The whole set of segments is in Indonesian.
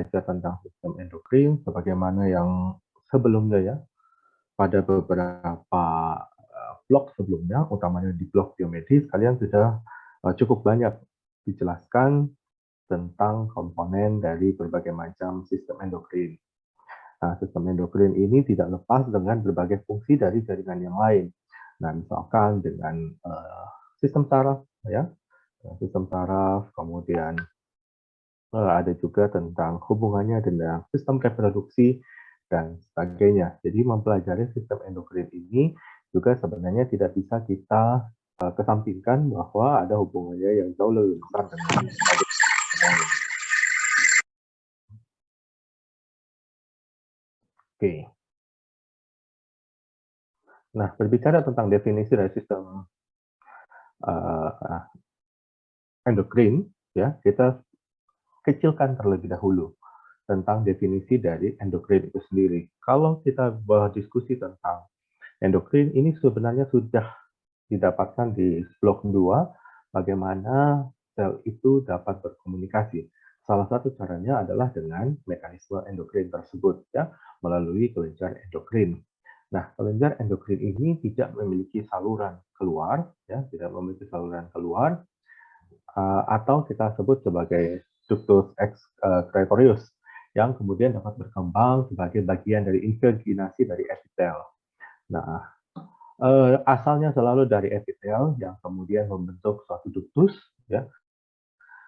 belajar tentang sistem endokrin sebagaimana yang sebelumnya ya, pada beberapa blog sebelumnya, utamanya di blog biomedis, kalian sudah cukup banyak dijelaskan tentang komponen dari berbagai macam sistem endokrin. Nah, sistem endokrin ini tidak lepas dengan berbagai fungsi dari jaringan yang lain. Nah, misalkan dengan sistem saraf, ya, sistem saraf, kemudian ada juga tentang hubungannya dengan sistem reproduksi dan sebagainya. Jadi mempelajari sistem endokrin ini juga sebenarnya tidak bisa kita kesampingkan bahwa ada hubungannya yang jauh lebih besar dengan berbagai lain. Oke. Nah, berbicara tentang definisi dari sistem endokrin, ya, kita kecilkan terlebih dahulu tentang definisi dari endokrin itu sendiri. Kalau kita berdiskusi tentang endokrin, ini sebenarnya sudah didapatkan di blok 2, bagaimana sel itu dapat berkomunikasi. Salah satu caranya adalah dengan mekanisme endokrin tersebut, ya, melalui kelenjar endokrin. Nah, kelenjar endokrin ini tidak memiliki saluran keluar, ya, tidak memiliki saluran keluar, atau kita sebut sebagai ductus excretorius, yang kemudian dapat berkembang sebagai bagian dari invaginasi dari epitel. Nah, asalnya selalu dari epitel yang kemudian membentuk suatu ductus, ya,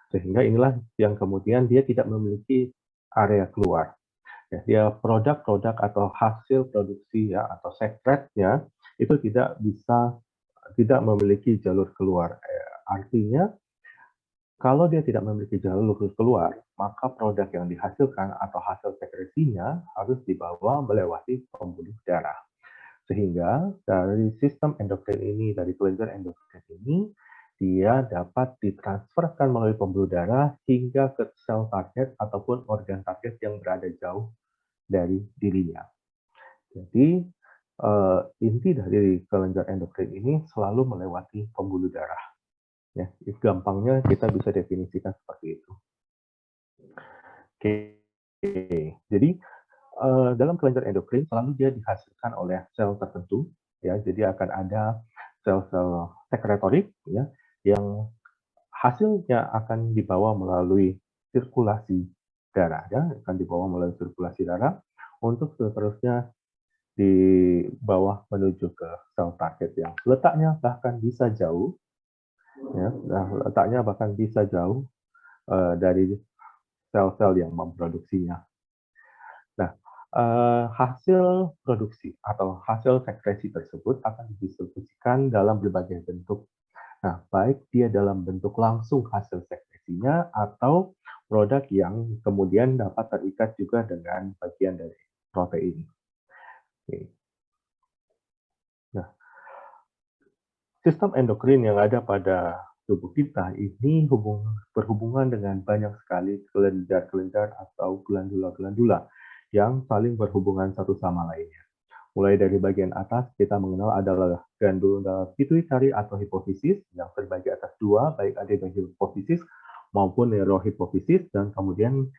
sehingga inilah yang kemudian dia tidak memiliki area keluar. Ya, dia produk-produk atau hasil produksi ya atau sekretnya itu tidak memiliki jalur keluar. Artinya kalau dia tidak memiliki jalur keluar, maka produk yang dihasilkan atau hasil sekresinya harus dibawa melewati pembuluh darah. Sehingga dari sistem endokrin ini, dari kelenjar endokrin ini, dia dapat ditransferkan melalui pembuluh darah hingga ke sel target ataupun organ target yang berada jauh dari dirinya. Jadi, inti dari kelenjar endokrin ini selalu melewati pembuluh darah. Ya, gampangnya kita bisa definisikan seperti itu. Oke, jadi dalam kelenjar endokrin selalu dia dihasilkan oleh sel tertentu, ya. Jadi akan ada sel-sel sekretorik, ya, yang hasilnya akan dibawa melalui sirkulasi darah, ya, akan dibawa melalui sirkulasi darah untuk seterusnya dibawa menuju ke sel target yang letaknya bahkan bisa jauh, ya. Nah, letaknya bahkan bisa jauh dari sel-sel yang memproduksinya. Nah, hasil produksi atau hasil sekresi tersebut akan didistribusikan dalam berbagai bentuk. Nah, baik dia dalam bentuk langsung hasil sekresinya atau produk yang kemudian dapat terikat juga dengan bagian dari protein. Oke. Nah, sistem endokrin yang ada pada tubuh kita ini berhubungan dengan banyak sekali kelenjar-kelenjar atau glandula-glandula yang saling berhubungan satu sama lainnya. Mulai dari bagian atas kita mengenal adalah glandula pituitari atau hipofisis yang terbagi atas dua, baik adenoid hipofisis maupun neurohipofisis, dan kemudian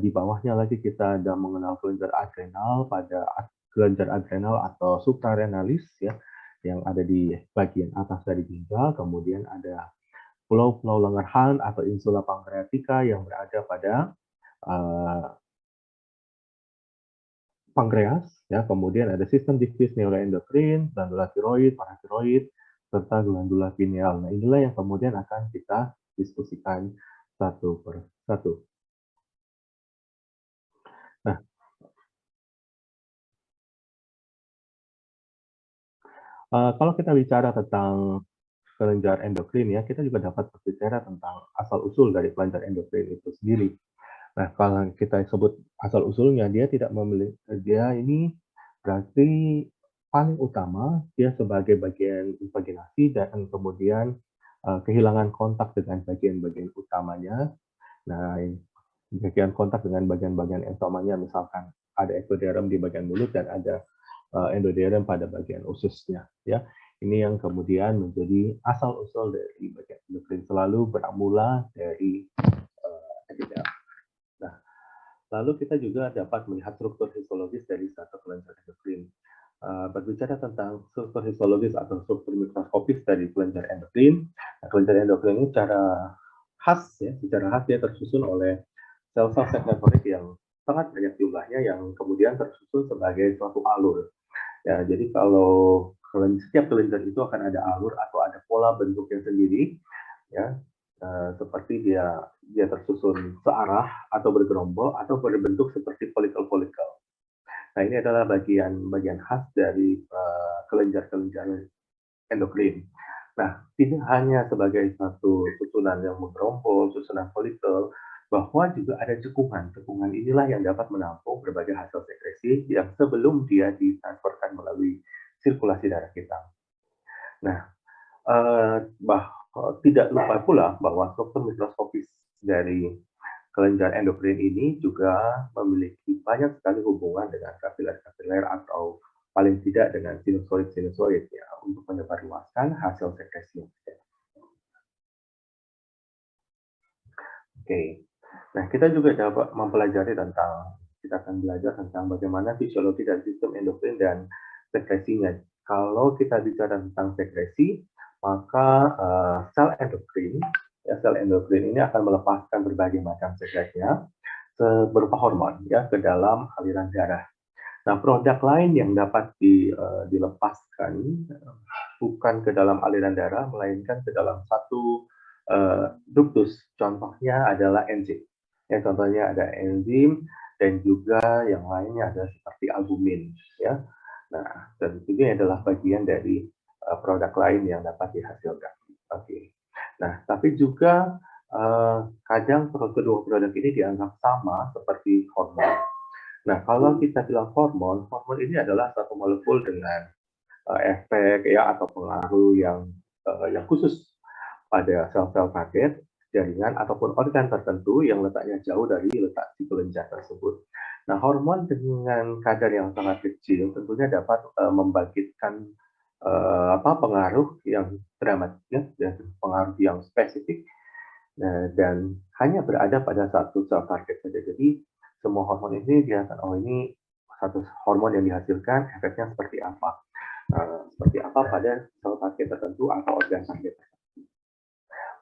di bawahnya lagi kita ada mengenal kelenjar adrenal pada kelenjar adrenal atau suprarenalis, ya, yang ada di bagian atas dari ginjal. Kemudian ada pulau-pulau Langerhans atau insula pankreatika yang berada pada pankreas, ya. Kemudian ada sistem difus neuroendokrin, glandula tiroid, paratiroid, serta glandula pineal. Nah, inilah yang kemudian akan kita diskusikan satu per satu. Nah, kalau kita bicara tentang kelenjar endokrin, ya, kita juga dapat berbicara tentang asal-usul dari kelenjar endokrin itu sendiri. Nah, kalau kita sebut asal-usulnya, dia ini berarti paling utama dia sebagai bagian invaginasi dan kemudian kehilangan kontak dengan bagian-bagian utamanya. Nah, bagian kontak dengan bagian-bagian entomanya, misalkan ada ektoderm di bagian mulut dan ada endoderm pada bagian ususnya, ya. Ini yang kemudian menjadi asal-usul dari bagian endokrin, selalu beramula dari epitel. Nah, Lalu kita juga dapat melihat struktur histologis dari satu kelenjar endokrin. Berbicara tentang struktur histologis atau struktur mikroskopis dari kelenjar endokrin, kelenjar endokrin ini secara khas dia tersusun oleh sel-sel sekretorit yang sangat banyak jumlahnya yang kemudian tersusun sebagai suatu alur. Ya, jadi kalau setiap kelenjar itu akan ada alur atau ada pola bentuknya sendiri, ya, seperti dia tersusun searah atau bergerombol atau berbentuk seperti folikel-folikel. Nah, ini adalah bagian khas dari kelenjar-kelenjar endokrin. Nah, tidak hanya sebagai satu susunan yang bergerombol, susunan folikel, bahwa juga ada cekungan. Cekungan inilah yang dapat menampung berbagai hasil sekresi yang sebelum dia ditransferkan melalui sirkulasi darah kita. Nah, tidak lupa pula bahwa struktur mikroskopis dari kelenjar endokrin ini juga memiliki banyak sekali hubungan dengan kapiler-kapiler atau paling tidak dengan sinusoid-sinusoid ya untuk menyebarluaskan hasil sekresi. Oke. Nah, kita juga dapat mempelajari kita akan belajar tentang bagaimana fisiologi dan sistem endokrin dan sekresinya. Kalau kita bicara tentang sekresi, maka sel endokrin ini akan melepaskan berbagai macam sekretnya berupa hormon ya ke dalam aliran darah. Nah, produk lain yang dapat dilepaskan bukan ke dalam aliran darah, melainkan ke dalam satu duktus. Contohnya adalah enzim. Ya, contohnya ada enzim dan juga yang lainnya ada seperti albumin. Ya, nah dan ini adalah bagian dari produk lain yang dapat dihasilkan. Oke. Nah, tapi juga kadang kedua produk ini dianggap sama seperti hormon. Nah, kalau kita bilang hormon, hormon ini adalah satu molekul dengan efek ya atau pengaruh yang khusus pada sel-sel target, jaringan ataupun organ tertentu yang letaknya jauh dari letak si kelenjar tersebut. Nah, hormon dengan kadar yang sangat kecil tentunya dapat membangkitkan pengaruh yang dramatis ya, pengaruh yang spesifik dan hanya berada pada satu sel target saja. Jadi semua hormon ini kelihatan ini satu hormon yang dihasilkan efeknya seperti apa, pada sel target tertentu atau organ target.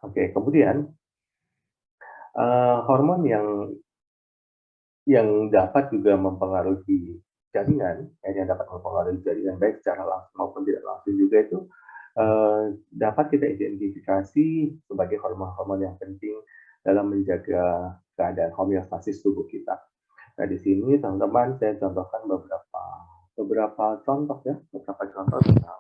Oke, kemudian hormon yang dapat juga mempengaruhi jaringan, yang dapat mempengaruhi jaringan baik secara langsung maupun tidak langsung juga itu dapat kita identifikasi sebagai hormon-hormon yang penting dalam menjaga keadaan homeostasis tubuh kita. Nah, di sini teman-teman saya contohkan beberapa contoh tentang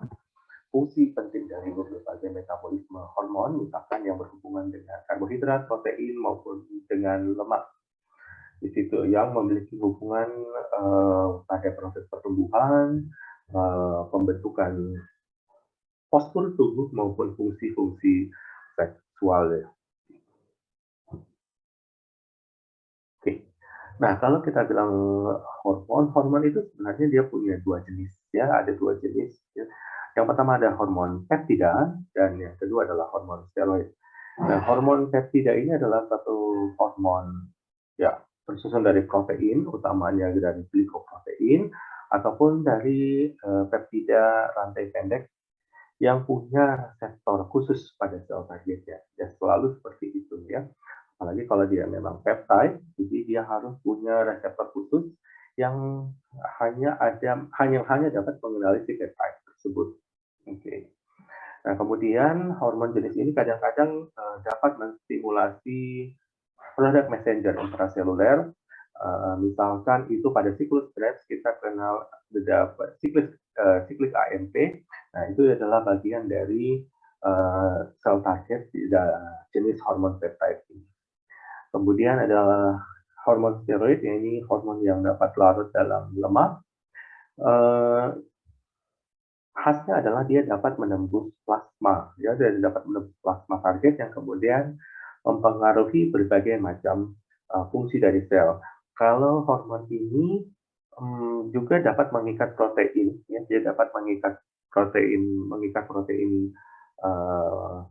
fungsi penting dari berbagai metabolisme hormon, misalkan yang berhubungan dengan karbohidrat, protein maupun dengan lemak. Di situ yang memiliki hubungan pada proses pertumbuhan, pembentukan postur tubuh maupun fungsi-fungsi seksual ya. Oke. Nah, kalau kita bilang hormon itu sebenarnya dia punya dua jenis ya, ada dua jenis ya. Yang pertama ada hormon peptida dan yang kedua adalah hormon steroid. Nah, hormon peptida ini adalah satu hormon ya tersusun dari protein, utamanya dari glikoprotein ataupun dari peptida rantai pendek yang punya reseptor khusus pada sel targetnya. Ya selalu seperti itu ya. Apalagi kalau dia memang peptide, jadi dia harus punya reseptor khusus yang hanya dapat mengenali si peptide tersebut. Oke. Nah, kemudian hormon jenis ini kadang-kadang dapat menstimulasi produk messenger intraseluler. Misalkan itu pada siklus Krebs kita kenal beberapa siklik AMP. Nah, itu adalah bagian dari sel target jenis hormon peptide ini. Kemudian adalah hormon steroid, ini hormon yang dapat larut dalam lemak. Khasnya adalah dia dapat menembus plasma, ya, dan dapat menembus plasma target yang kemudian mempengaruhi berbagai macam fungsi dari sel. Kalau hormon ini juga dapat mengikat protein, ya, dia dapat mengikat protein uh,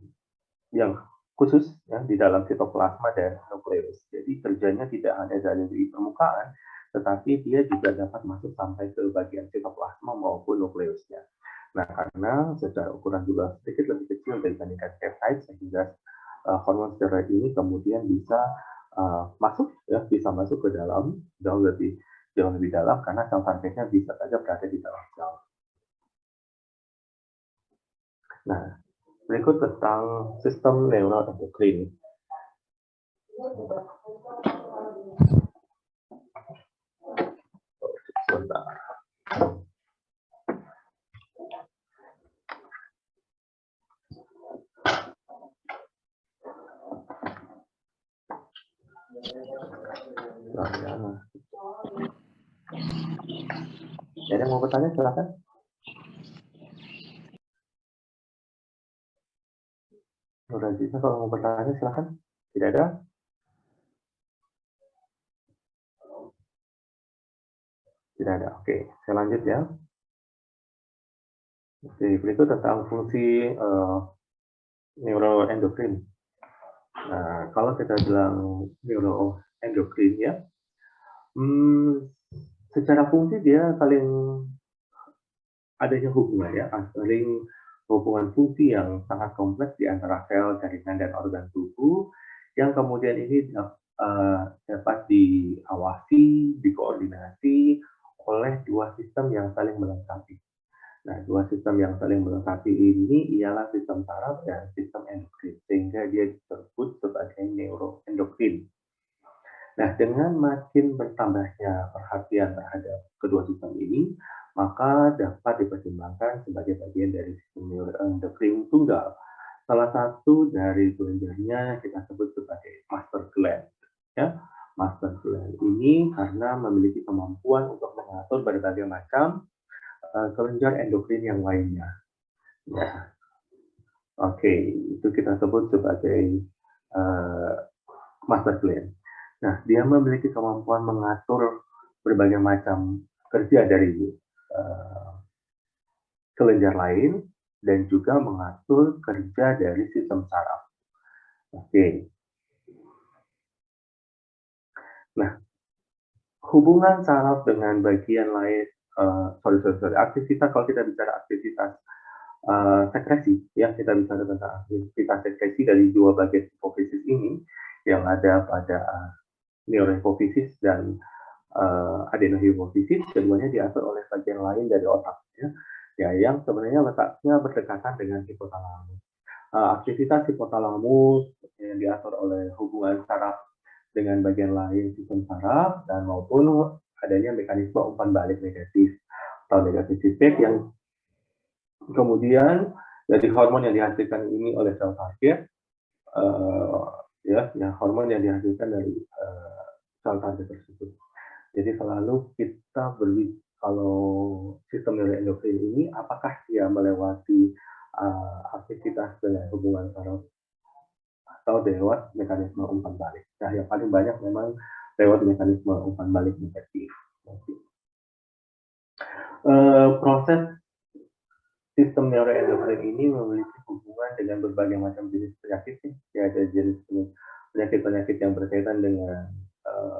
yang khusus ya di dalam sitoplasma dan nukleus. Jadi kerjanya tidak hanya dari di permukaan, tetapi dia juga dapat masuk sampai ke bagian sitoplasma maupun nukleusnya. Nah, karena secara ukuran juga sedikit lebih kecil dibandingkan peptide, sehingga hormon steroid ini kemudian bisa masuk ya, bisa masuk ke dalam jauh lebih dalam karena sel targetnya bisa saja berada di dalam sel. Nah, berikut tentang sistem neuroendokrin. Sebentar. Ada yang mau bertanya, silakan. Nurajita, kalau mau bertanya, silakan. Tidak ada? Tidak ada. Oke, saya lanjut ya. Oke, berikut tentang fungsi neuroendokrin. Nah, kalau kita bilang neuroendokrin ya, secara fungsi dia saling adanya hubungan ya, saling hubungan fungsi yang sangat kompleks di antara sel, jaringan, dan organ tubuh yang kemudian ini dapat diawasi, dikoordinasi oleh dua sistem yang saling melengkapi. Nah, dua sistem yang saling melengkapi ini ialah sistem saraf dan sistem endokrin, sehingga dia disebut sebagai neuroendokrin. Nah, dengan makin bertambahnya perhatian terhadap kedua sistem ini, maka dapat dipertimbangkan sebagai bagian dari sistem neuroendokrin tunggal. Salah satu dari kelenjarnya kita sebut sebagai master gland. Ya, master gland ini karena memiliki kemampuan untuk mengatur berbagai macam kelenjar endokrin yang lainnya. Ya, oke, itu kita sebut sebagai master gland. Nah, dia memiliki kemampuan mengatur berbagai macam kerja dari kelenjar lain dan juga mengatur kerja dari sistem saraf. Oke. Nah, hubungan saraf dengan bagian lain, aktivitas, kalau kita bicara aktivitas sekresi, ya kita bicara tentang aktivitas sekresi dari dua bagian hipofisis ini yang ada pada neurohipofisis dan adenohipofisis, keduanya diatur oleh bagian lain dari otaknya, ya yang sebenarnya letaknya berdekatan dengan hipotalamus. Aktivitas hipotalamus yang diatur oleh hubungan saraf dengan bagian lain sistem saraf dan maupun adanya mekanisme umpan balik negatif atau negatif feedback yang kemudian dari hormon yang dihasilkan ini oleh sel target, hormon yang dihasilkan dari sel target tersebut. Jadi selalu kita kalau sistem neuroendokrin ini apakah dia melewati aktivitas dengan hubungan saraf atau lewat mekanisme umpan balik. Nah, yang paling banyak memang lewat mekanisme umpan balik negatif. Proses sistem neuroendokrin ini memiliki hubungan dengan berbagai macam jenis penyakit. Ya, ada jenis penyakit-penyakit yang berkaitan dengan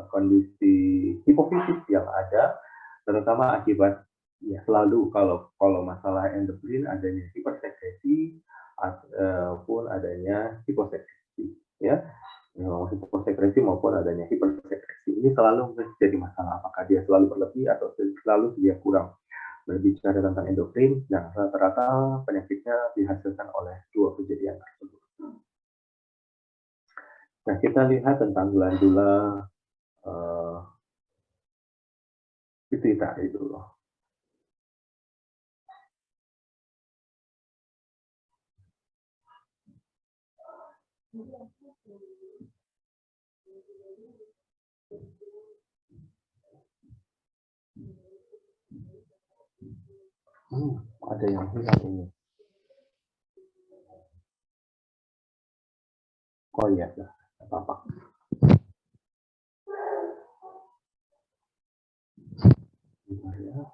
kondisi hipofisis yang ada, terutama akibat ya selalu kalau masalah endokrin adanya hipersekresi ataupun adanya hiposekresi ya. Hiposekresi maupun adanya hipersekresi ini selalu menjadi masalah, apakah dia selalu berlebih atau selalu dia kurang. Berbicara tentang endokrin, nah rata-rata penyakitnya dihasilkan oleh dua kejadian tersebut. Nah, kita lihat tentang glandula pituitari dulu. Ada yang hilang ini. Oh iya, apa-apa. Bentar ya.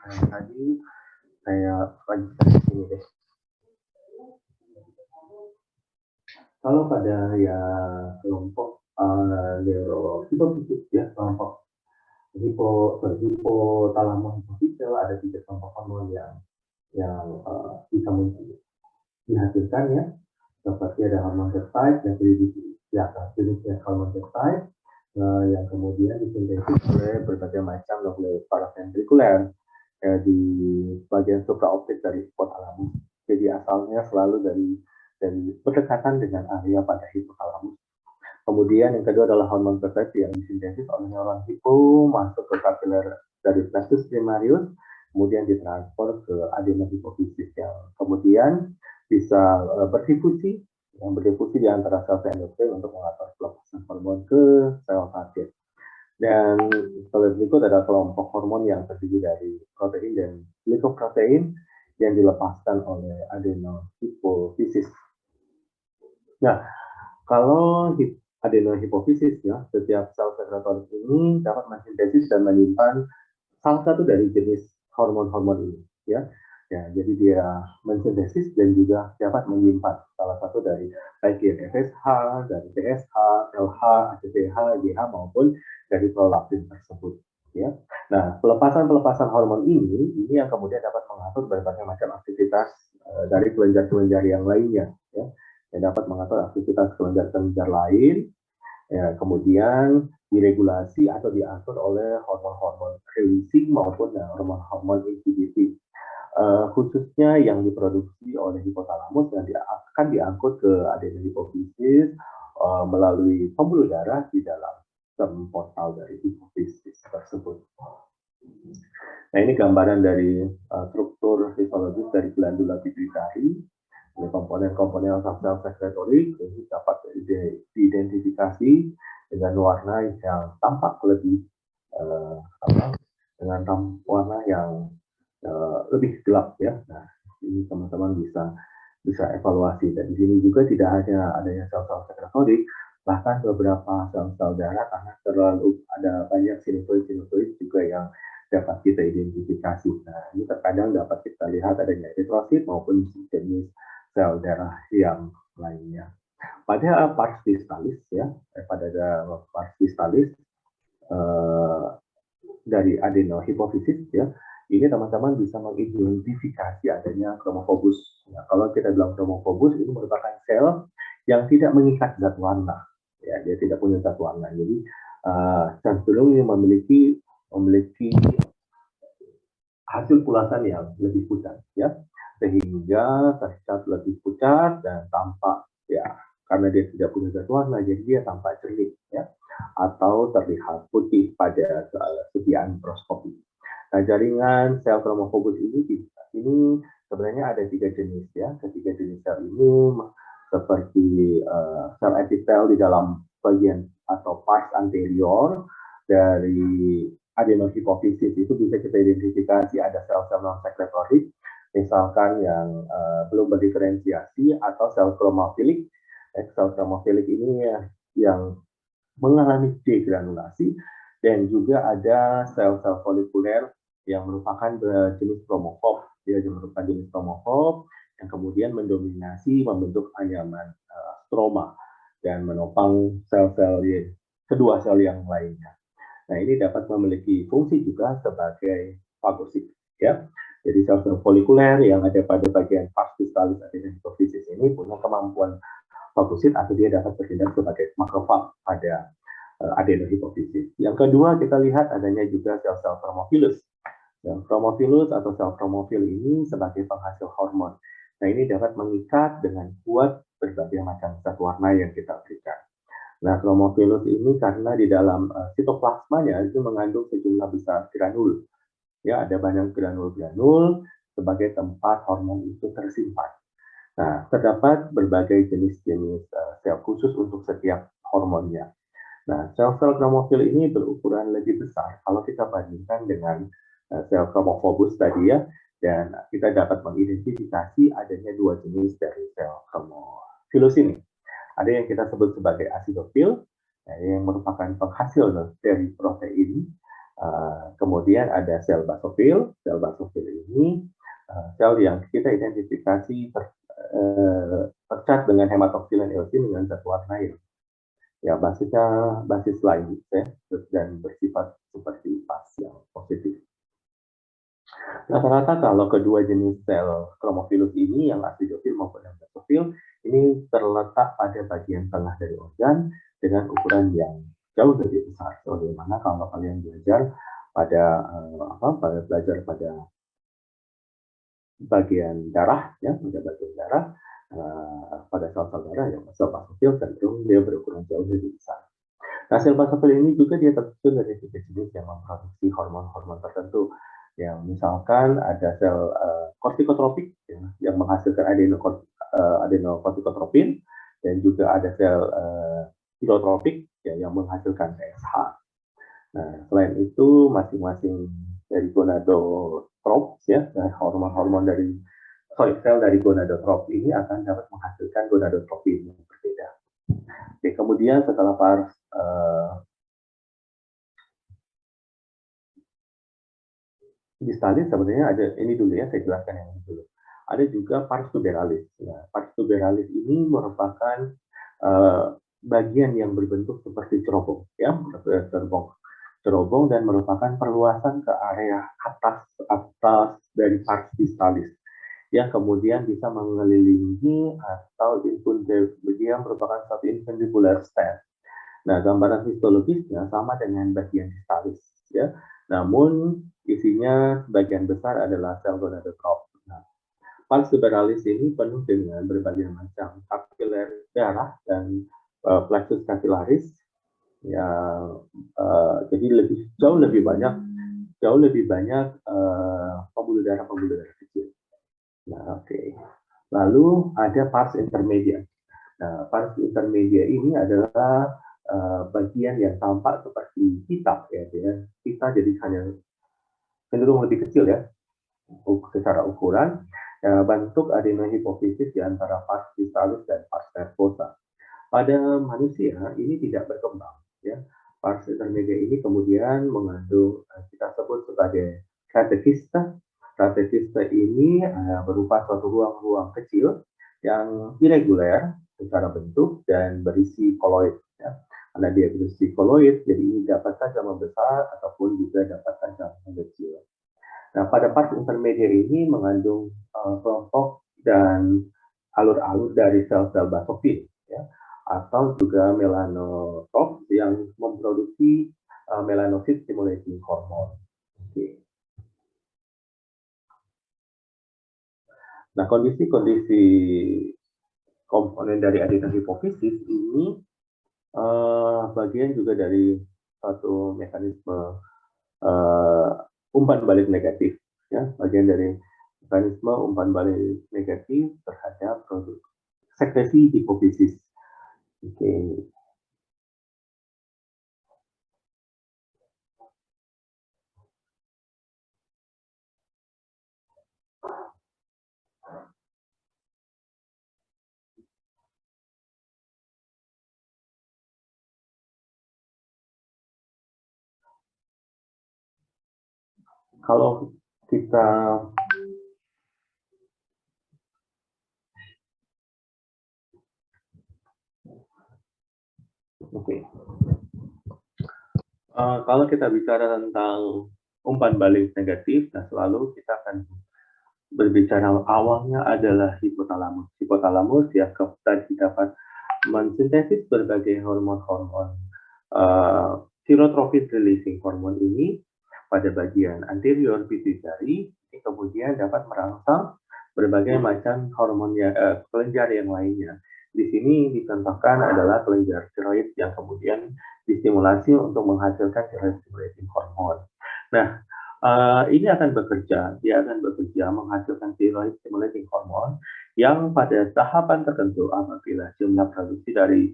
Tadi saya lanjutkan di sini deh. Kalau pada ya kelompok neurohipofisis ya, kelompok hipotalamus hipofisel, ada 3 kelompok hormon yang bisa dihasilkan ya, seperti ada hormon peptide yang jenisnya hormon peptide yang kemudian disintesis oleh berbagai macam nukleus paraventrikuler di bagian supraoptik dari hipotalamus. Jadi asalnya selalu dari berdekatan dengan area pada hipotalamus. Kemudian yang kedua adalah hormon peptide yang disintesis oleh neuron hipo masuk ke kapiler dari plexus primarius, kemudian ditransfer ke adenohipofisis yang kemudian bisa berdifusi di antara sel endokrin untuk mengatur pelepasan hormon ke sel target. Dan setelah berikut ada kelompok hormon yang terdiri dari protein dan glikoprotein yang dilepaskan oleh adenohipofisis. Nah, kalau adenohipofisis ya, setiap sel sekretoris ini dapat mensintesis dan menyimpan salah satu dari jenis hormon-hormon ini ya. Ya, jadi dia mensintesis dan juga dapat menyimpan salah satu dari baik dari FSH, dari TSH, LH, ACTH, GH maupun dari prolaktin tersebut ya. Nah, pelepasan hormon ini yang kemudian dapat mengatur berbagai macam aktivitas dari kelenjar-kelenjar yang lainnya ya. Yang dapat mengatur aktivitas kelenjar-kelenjar lain ya, kemudian diregulasi atau diatur oleh hormon-hormon releasing maupun hormon-hormon inhibiting. Khususnya yang diproduksi oleh hipotalamus yang akan diangkut ke adenohipofisis melalui pembuluh darah di dalam stem portal dari hipofisis tersebut. Nah, ini gambaran dari struktur fisiologis dari glandula pituitari. Ini komponen-komponen sel sekretorik ini dapat diidentifikasi dengan warna yang tampak lebih dengan warna yang lebih gelap ya. Nah, ini teman-teman bisa evaluasi. Dan di sini juga tidak hanya adanya sel-sel sekretorik, bahkan beberapa sel-sel darah karena terlalu ada banyak sinusoid juga yang dapat kita identifikasi. Nah, ini terkadang dapat kita lihat adanya eritrosit maupun jenis sel darah yang lainnya. Pada pars distalis ya, pada pars distalis dari adenohipofisis ya, ini teman-teman bisa mengidentifikasi adanya chromophogus. Nah, kalau kita bilang chromophogus ini merupakan sel yang tidak mengikat zat warna, ya dia tidak punya zat warna. Jadi cenderung memiliki hasil pulasan yang lebih pucat, ya, sehingga tercat lebih pucat dan tampak ya karena dia tidak punya zat warna, jadi dia tampak jernih, ya, atau terlihat putih pada segi mikroskopi. Nah, jaringan sel chromophogus ini sebenarnya ada 3 jenis ya. Ketiga jenis sel ini seperti sel epitel di dalam bagian atau pars anterior dari adenohipofisis itu bisa kita identifikasi ada sel-sel non sekretorik, misalkan yang belum berdiferensiasi atau sel kromofilik. Sel kromofilik ini yang mengalami degranulasi dan juga ada sel-sel folikuler yang merupakan jenis kromofоб, dia merupakan jenis kromofób yang kemudian mendominasi membentuk anyaman stroma dan menopang sel-sel kedua sel yang lainnya. Nah, ini dapat memiliki fungsi juga sebagai fagosit, ya. Jadi sel-sel folikuler yang ada pada bagian pars distalis adenohipofisis ini punya kemampuan fagosit atau dia dapat bertindak sebagai makrofag pada adenohipofisis. Yang kedua, kita lihat adanya juga sel-sel chromofilus. Sel chromofilus atau sel chromofil ini sebagai penghasil hormon. Nah, ini dapat mengikat dengan kuat berbagai macam zat warna yang kita berikan. Nah, chromofilus ini karena di dalam sitoplasmanya itu mengandung sejumlah besar granul. Ya, ada banyak granul-granul sebagai tempat hormon itu tersimpan. Nah, terdapat berbagai jenis-jenis sel khusus untuk setiap hormonnya. Nah, sel-sel kromofil ini berukuran lebih besar kalau kita bandingkan dengan sel kromofobus tadi ya, dan kita dapat mengidentifikasi adanya dua jenis dari sel kromofilus ini. Ada yang kita sebut sebagai asidofil, yang merupakan penghasil dari protein. Kemudian ada sel basofil. Sel basofil ini sel yang kita identifikasi tercat dengan hematoxylin eosin dengan zat warna yang ya basisnya basis lain ya, dan bersifat seperti pas yang positif. Rata-rata kalau kedua jenis sel kromofilus ini yang acidofil maupun yang basofil ini terletak pada bagian tengah dari organ dengan ukuran yang jauh lebih besar. Bagaimana kalau kalian belajar pada bagian darah ya, pada bagian darah pada sel-sel darah yang sel basofil cenderung dia berukuran jauh lebih besar. Nah, sel basofil ini juga dia tersusun dari tiga jenis yang memproduksi hormon-hormon tertentu. Yang misalkan ada sel kortikotropik ya, yang menghasilkan adenokortikotropin dan juga ada sel hilotropik ya, yang menghasilkan TSH. Nah, selain itu masing-masing dari gonadotrops ya, hormon-hormon dari sel dari gonadotrop ini akan dapat menghasilkan gonadotropin yang berbeda. Oke, kemudian setelah pars distalis sebenarnya ada ini dulu ya, saya jelaskan yang ini dulu. Ada juga pars tuberalis. Ya, pars tuberalis ini merupakan bagian yang berbentuk seperti cerobong, ya, cerobong dan merupakan perluasan ke area atas dari pars distalis yang kemudian bisa mengelilingi atau dia merupakan satu infundibular stent. Nah, gambaran histologisnya sama dengan bagian distalis, ya. Namun isinya sebagian besar adalah sel gonadotrop. Nah, pars tuberalis ini penuh dengan berbagai macam kapiler darah dan plexus capillaris yang jadi jauh lebih banyak pembuluh darah kecil. Nah, oke. Lalu ada pars intermedia. Nah, pars intermedia ini adalah bagian yang tampak seperti pita ya, pita jadi hanya cenderung lebih kecil ya secara ukuran. Bentuk adenohipofisis di antara pars distalis dan pars nervosa. Pada manusia ini tidak berkembang ya. Pars intermedia ini kemudian mengandung kita sebut sebagai catechista. Catechista ini berupa suatu ruang-ruang kecil yang irreguler secara bentuk dan berisi koloid ya. Karena dia berisi koloid, jadi ini dapat saja membesar ataupun juga dapat saja mengecil. Nah, pada pars intermedia ini mengandung kelompok dan alur-alur dari sel-sel basofil ya, atau juga melanotrop yang memproduksi melanocyte stimulating hormone. Okay. Nah, kondisi-kondisi komponen dari adenohipofisis ini bagian juga dari satu mekanisme umpan balik negatif, ya, bagian dari mekanisme umpan balik negatif terhadap produk sekresi hipofisis. Oke. Kalau kita kalau kita bicara tentang umpan balik negatif, nah selalu kita akan berbicara awalnya adalah hipotalamus. Hipotalamus ya tadi dapat mensintesis berbagai hormon-hormon tyrotropin releasing hormon ini pada bagian anterior pituitary, kemudian dapat merangsang berbagai macam hormonnya kelenjar yang lainnya. Di sini dicontohkan adalah kelenjar tiroid yang kemudian distimulasi untuk menghasilkan tiroid stimulating hormone. Nah, ini akan bekerja, dia akan bekerja menghasilkan tiroid stimulating hormone yang pada tahapan tertentu apabila jumlah produksi dari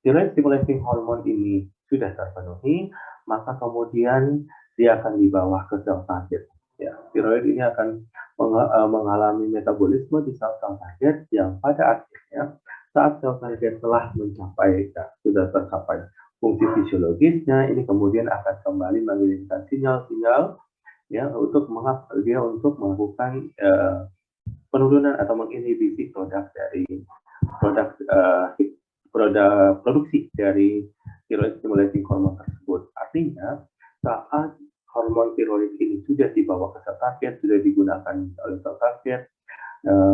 steroid stimulating hormone ini sudah terpenuhi, maka kemudian dia akan dibawa ke sel target. Ya, steroid ini akan mengalami metabolisme di sel-sel target yang pada akhirnya saat sel target telah mencapai sudah tercapai fungsi fisiologisnya, ini kemudian akan kembali mengirimkan sinyal-sinyal ya untuk melakukan penurunan atau menginhibisi produksi dari tiroid stimulating hormone tersebut. Artinya saat hormon tiroid ini sudah dibawa ke sel target, sudah digunakan oleh sel target,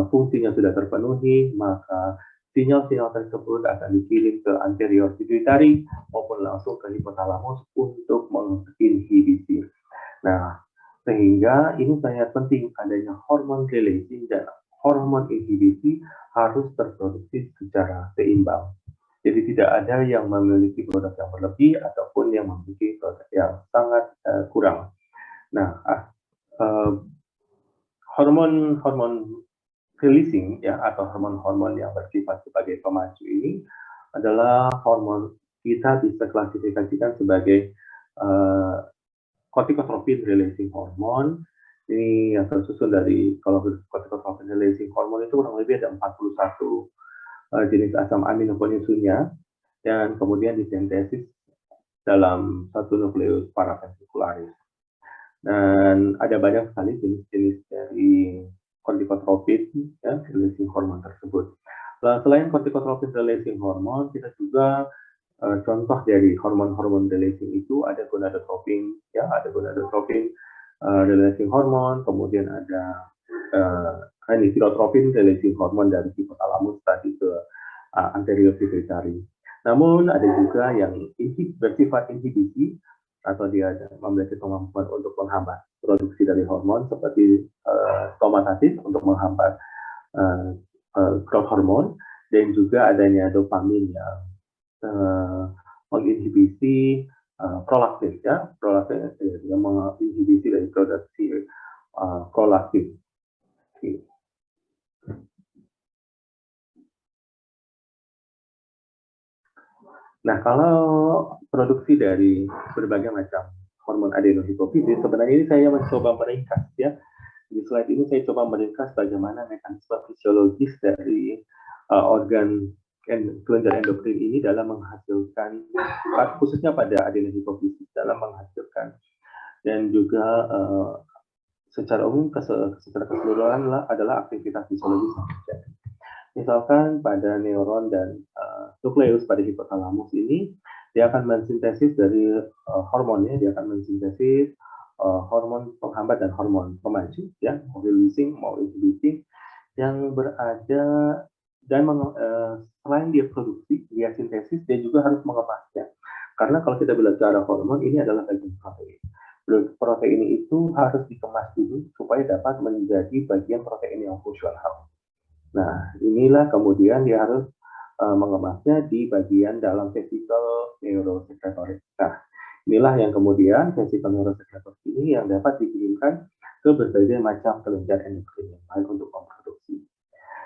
fungsinya sudah terpenuhi, maka sinyal-sinyal tersebut akan dikirim ke anterior pituitary maupun langsung ke hipotalamus untuk menginhibisi. Nah, sehingga ini sangat penting adanya hormon releasing dan hormon inhibisi harus terproduksi secara seimbang. Jadi tidak ada yang memiliki produk yang berlebih ataupun yang memiliki produk yang sangat kurang. Nah, hormon releasing ya atau hormon-hormon yang bersifat sebagai pemacu ini adalah hormon kita bisa klasifikasikan sebagai corticotropin releasing hormone. Ini yang tersusun dari, kalau corticotropin releasing hormone itu kurang lebih ada 41 jenis asam amino penyusunnya, dan kemudian disintesis dalam satu nukleus paraventricularis. Dan ada banyak sekali jenis-jenis dari corticotropin ya, releasing hormone tersebut. Nah, selain corticotropin releasing hormone, kita juga contoh dari hormon-hormon releasing itu ada gonadotropin, ya, ada gonadotropin releasing hormone, kemudian ada anisotropin releasing hormone dari hipotalamus tadi ke anterior pituitary. Namun ada juga yang bersifat inhibisi atau dia memiliki kemampuan untuk menghambat produksi dari hormon seperti somatostatin untuk menghambat growth hormone, dan juga adanya dopamin yang menginhibisi prolaktin, ya, prolaktin yang menginhibisi dari produksi prolaktin. Nah, kalau produksi dari berbagai macam hormon adenohipofisis, sebenarnya ini saya mencoba meringkas ya. Di slide ini saya coba meringkas bagaimana mekanisme fisiologis dari organ kelenjar endokrin ini dalam menghasilkan, khususnya pada adenohipofisis, dalam menghasilkan, dan juga secara umum secara keseluruhan adalah aktivitas fisiologis yang terjadi. Misalkan pada neuron dan nukleus pada hipotalamus ini, dia akan mensintesis dari hormonnya, dia akan mensintesis hormon penghambat dan hormon pemacu, ya, mau releasing, mau inhibiting, yang berada dan selain dia produksi, dia sintesis, dia juga harus mengemasnya. Karena kalau kita bicara hormon, ini adalah bagian protein. Protein itu harus dikemas dulu supaya dapat menjadi bagian protein yang fungsional. Nah, inilah kemudian dia harus mengemasnya di bagian dalam vesikel neurosekretoris. Nah, inilah yang kemudian vesikel neurosekretoris ini yang dapat dikirimkan ke berbagai macam kelenjar endokrin yang lain untuk memproduksi.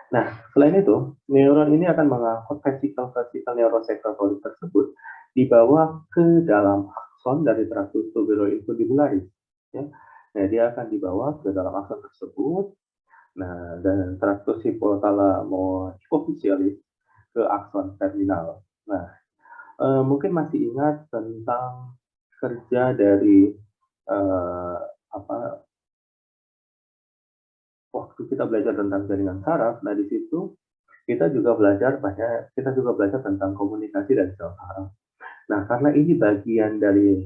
Nah, selain itu, neuron ini akan mengangkut vesikel neurosekretoris tersebut dibawa ke dalam akson dari traktus tuberoinfundibularis. Ya. Nah, dia akan dibawa ke dalam akson tersebut. Nah, dan traktus hipotalamo-hipofisialis ke akson terminal. Nah, mungkin masih ingat tentang kerja dari waktu kita belajar tentang jaringan saraf. Nah, di situ kita juga belajar tentang komunikasi dan sel saraf. Nah, karena ini bagian dari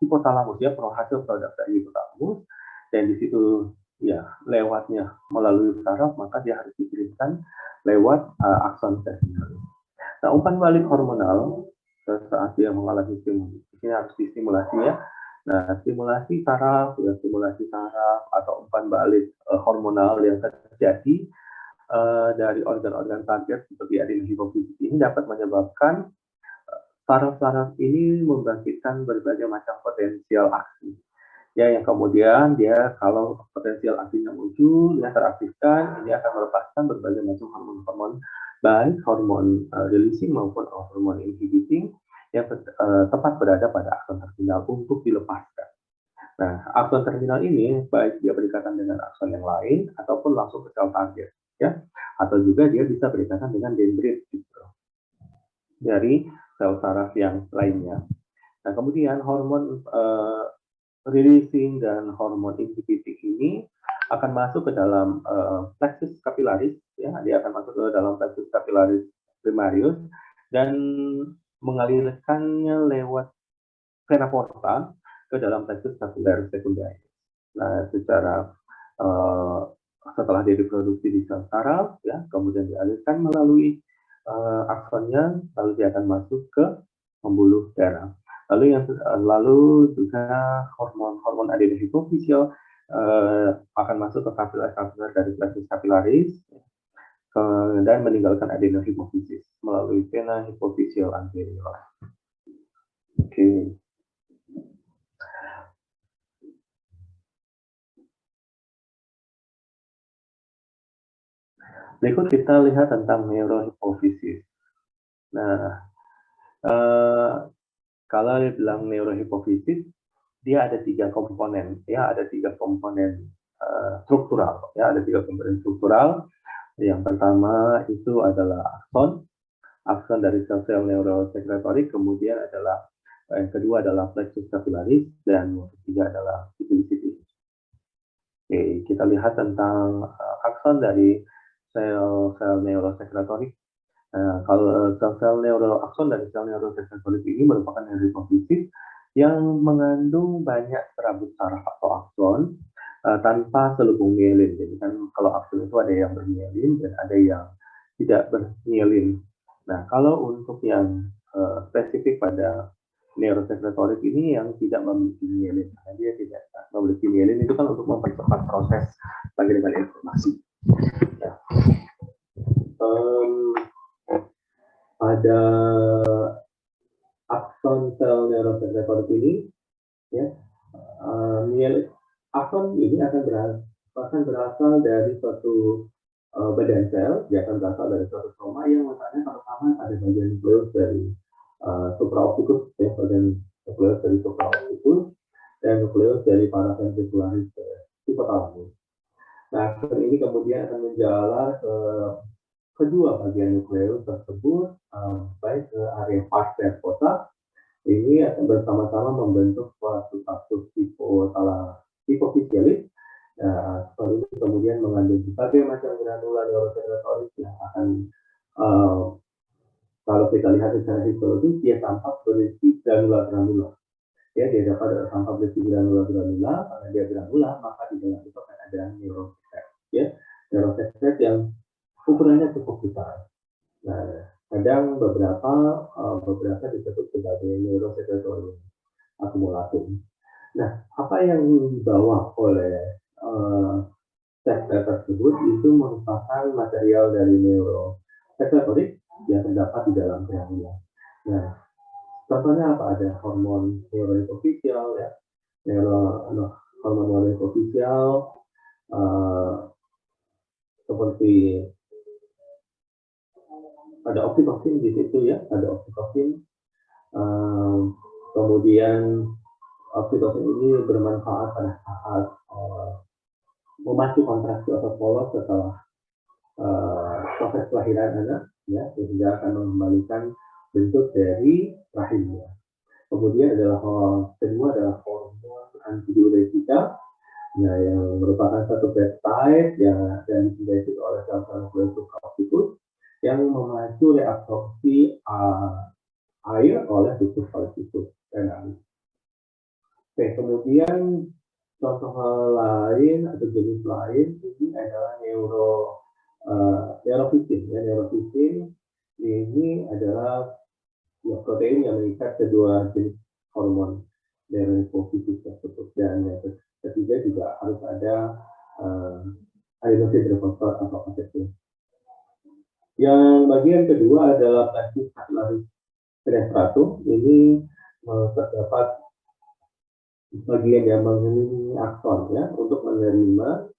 hipotalamus, ya, hasil produk dari hipotalamus, dan di situ ya lewatnya melalui saraf, maka dia harus dikirimkan lewat akson terminal. Nah, umpan balik hormonal saat dia mengalami stimulasi, ini harus distimulasi, ya. Nah, stimulasi saraf atau umpan balik hormonal yang terjadi dari organ-organ target seperti adenohipofisis ini dapat menyebabkan saraf-saraf ini membangkitkan berbagai macam potensial aksi. Ya, yang kemudian dia kalau potensial antinya muncul, dia teraktifkan, ini akan melepaskan berbagai macam hormon-hormon, baik hormon releasing maupun hormon inhibiting yang tepat berada pada akson terminal untuk dilepaskan. Nah, akson terminal ini baik dia berikatan dengan akson yang lain ataupun langsung ke sel target, ya, atau juga dia bisa berikatan dengan dendrit gitu, dari sel saraf yang lainnya. Nah, kemudian hormon releasing dan hormon inhibiting ini akan masuk ke dalam plexus capillaris, ya, dia akan masuk ke dalam plexus capillaris primarius dan mengalirkannya lewat vena porta ke dalam plexus capillaris secundaris. Nah, secara setelah dia diproduksi di sel saraf, ya, kemudian dialirkan melalui aksonnya, lalu dia akan masuk ke pembuluh darah. Lalu juga hormon adenohipofisial akan masuk ke kapiler dari plexus capillaris dan meninggalkan adenohipofisis melalui vena hipofisial anterior. Oke. Berikut kita lihat tentang neurohipofisis. Nah, kalau dibilang neurohipofisis, dia ada 3 komponen, ya, ada 3 komponen struktural, ya, ada 3 komponen struktural. Yang pertama itu adalah akson dari sel-sel neurosekretorik, kemudian adalah yang kedua adalah plexus capillaris, dan yang ketiga adalah pituitary. Oke, kita lihat tentang akson dari sel-sel neurosekretorik. Kalau sel-sel akson dari sel neurosekretorik ini merupakan neurohipofisis yang mengandung banyak serabut saraf atau akson tanpa selubung mielin. Jadi kan kalau akson itu ada yang bermielin dan ada yang tidak bermielin. Nah, kalau untuk yang spesifik pada neurosekretorik ini yang tidak memiliki mielin, karena dia tidak memiliki mielin itu kan untuk mempercepat proses pengiriman informasi. Nah, pada akson sel neurosekretorik ini, ya, akson ini akan berasal dari suatu badan sel, dia akan berasal dari suatu soma yang letaknya pertama pada bagian nukleus dari supraopticus, ya, bagian nukleus dari supraopticus dan nukleus dari paraventricularis hipotalamus. Nah, akson ini kemudian akan menjalar ke kedua bagian nukleus tersebut, baik ke area pars nervosa, ini akan bersama-sama membentuk suatu status hipofisialis. Nah, ini kemudian mengandung berbagai macam granula neurosekretoris yang akan kalau kita lihat secara histologis dia tampak berisi granula-granula. Ya, dia dapat tampak berisi granula-granula. Karena dia granula, maka di dalam itu akan ada neurosekret, ya, neurosekret yang ukurannya cukup besar. Nah, kadang beberapa disebut sebagai neurosekretorium akumulatum. Nah, apa yang dibawa oleh sekret tersebut itu merupakan material dari neurosekretorik yang terdapat di dalam granula. Nah, contohnya apa? Ada hormon neurohipofisial, ya, hormon neurohipofisial seperti ada oksitosin di situ, ya, ada oksitosin. Kemudian oksitosin ini bermanfaat pada saat memacu kontraksi otot polos setelah proses kelahiran anak, ya, sehingga akan mengembalikan bentuk dari rahimnya. Kemudian kedua adalah hormon antidiuretika, nah, yang merupakan satu peptide yang disintesis oleh sel-sel nukleus supraopticus yang memacu reabsorpsi air oleh ductus vallecicus renalis. Oke, kemudian contoh lain atau jenis lain ini adalah neurofisin. Ya, neurofisin ini adalah protein yang mengikat kedua jenis hormon neurohipofisis tersebut, dan yang ketiga juga harus ada adenosin trifosfat atau ATP. Yang bagian kedua adalah plexus capillaris fenestratum. Ini terdapat bagian yang mengelilingi akson ya untuk menerima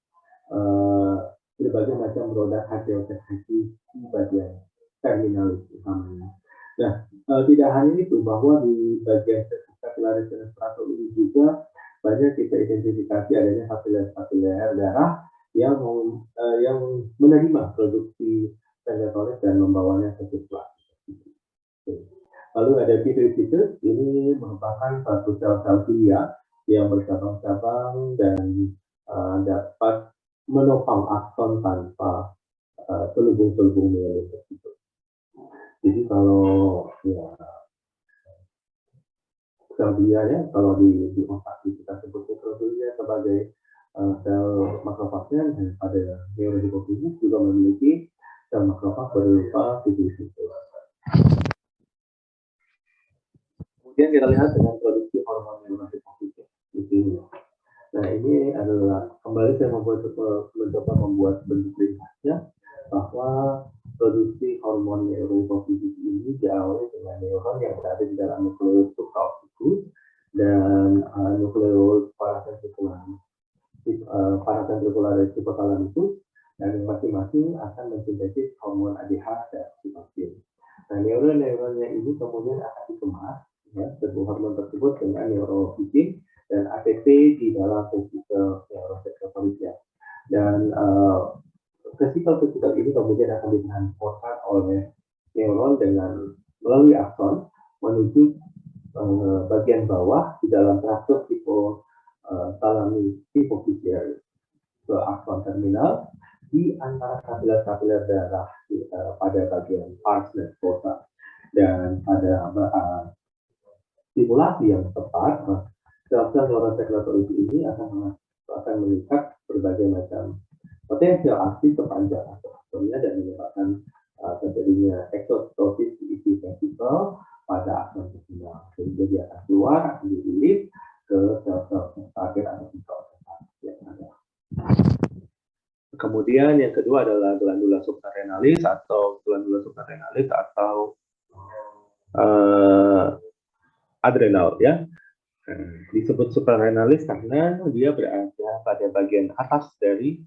berbagai macam produk hasil tekstil di bagian terminalis utamanya. Nah, tidak hanya itu, bahwa di bagian kapilaris respirator ini juga banyak kita identifikasi adanya kapiler darah yang menerima produksi ventrikuler dan membawanya ke sirkulasi. Lalu ada pitus-pitus, ini merupakan satu sel-sel glia yang bercabang-cabang dan dapat menopang akson tanpa selubung-selubung mielin tersebut. Jadi kalau ya sel glia ya, kalau di otak kita sebut mikroglia sebagai sel makrofagnya, dan pada neurohipofisis juga memiliki sel makrofag berupa pitus-pitus. Kemudian kita lihat dengan produksi hormon neurohipofisis di sini. Nah, ini adalah kembali saya mencoba membuat bentuk ringkasnya bahwa produksi hormon neurohipofisis ini diawali dengan neuron yang berada di dalam nukleus supraoptikus dan nukleus paraventricularis hipothalamikus, dan masing-masing akan mensintesis hormon ADH dan sitokin. Nah, neuron-neuronnya ini kemudian akan dikemas ya, hormon tersebut dengan neurofizin dan ATP di dalam vesikel neurosekretornya. Dan vesikel-vesikel ini kemudian akan ditransportasi oleh neuron dengan melalui akson menuju bagian bawah di dalam traktus hipotalamus hipofisiaris ke akson terminal di antara kapiler-kapiler darah pada bagian pars nervosa. Dan pada stimulasi yang tepat, sel-sel neurosekretor ini akan mengikat berbagai macam potensial aksi sepanjang aksonnya dan menyebabkan terjadinya eksostosis di isi vesikel pada akson terminal. Sehingga dia akan keluar, akan dirilis ke sel-sel target atau sel yang ada. Kemudian yang kedua adalah glandula suprarenalis atau adrenal ya. Disebut suprarenalis karena dia berada pada bagian atas dari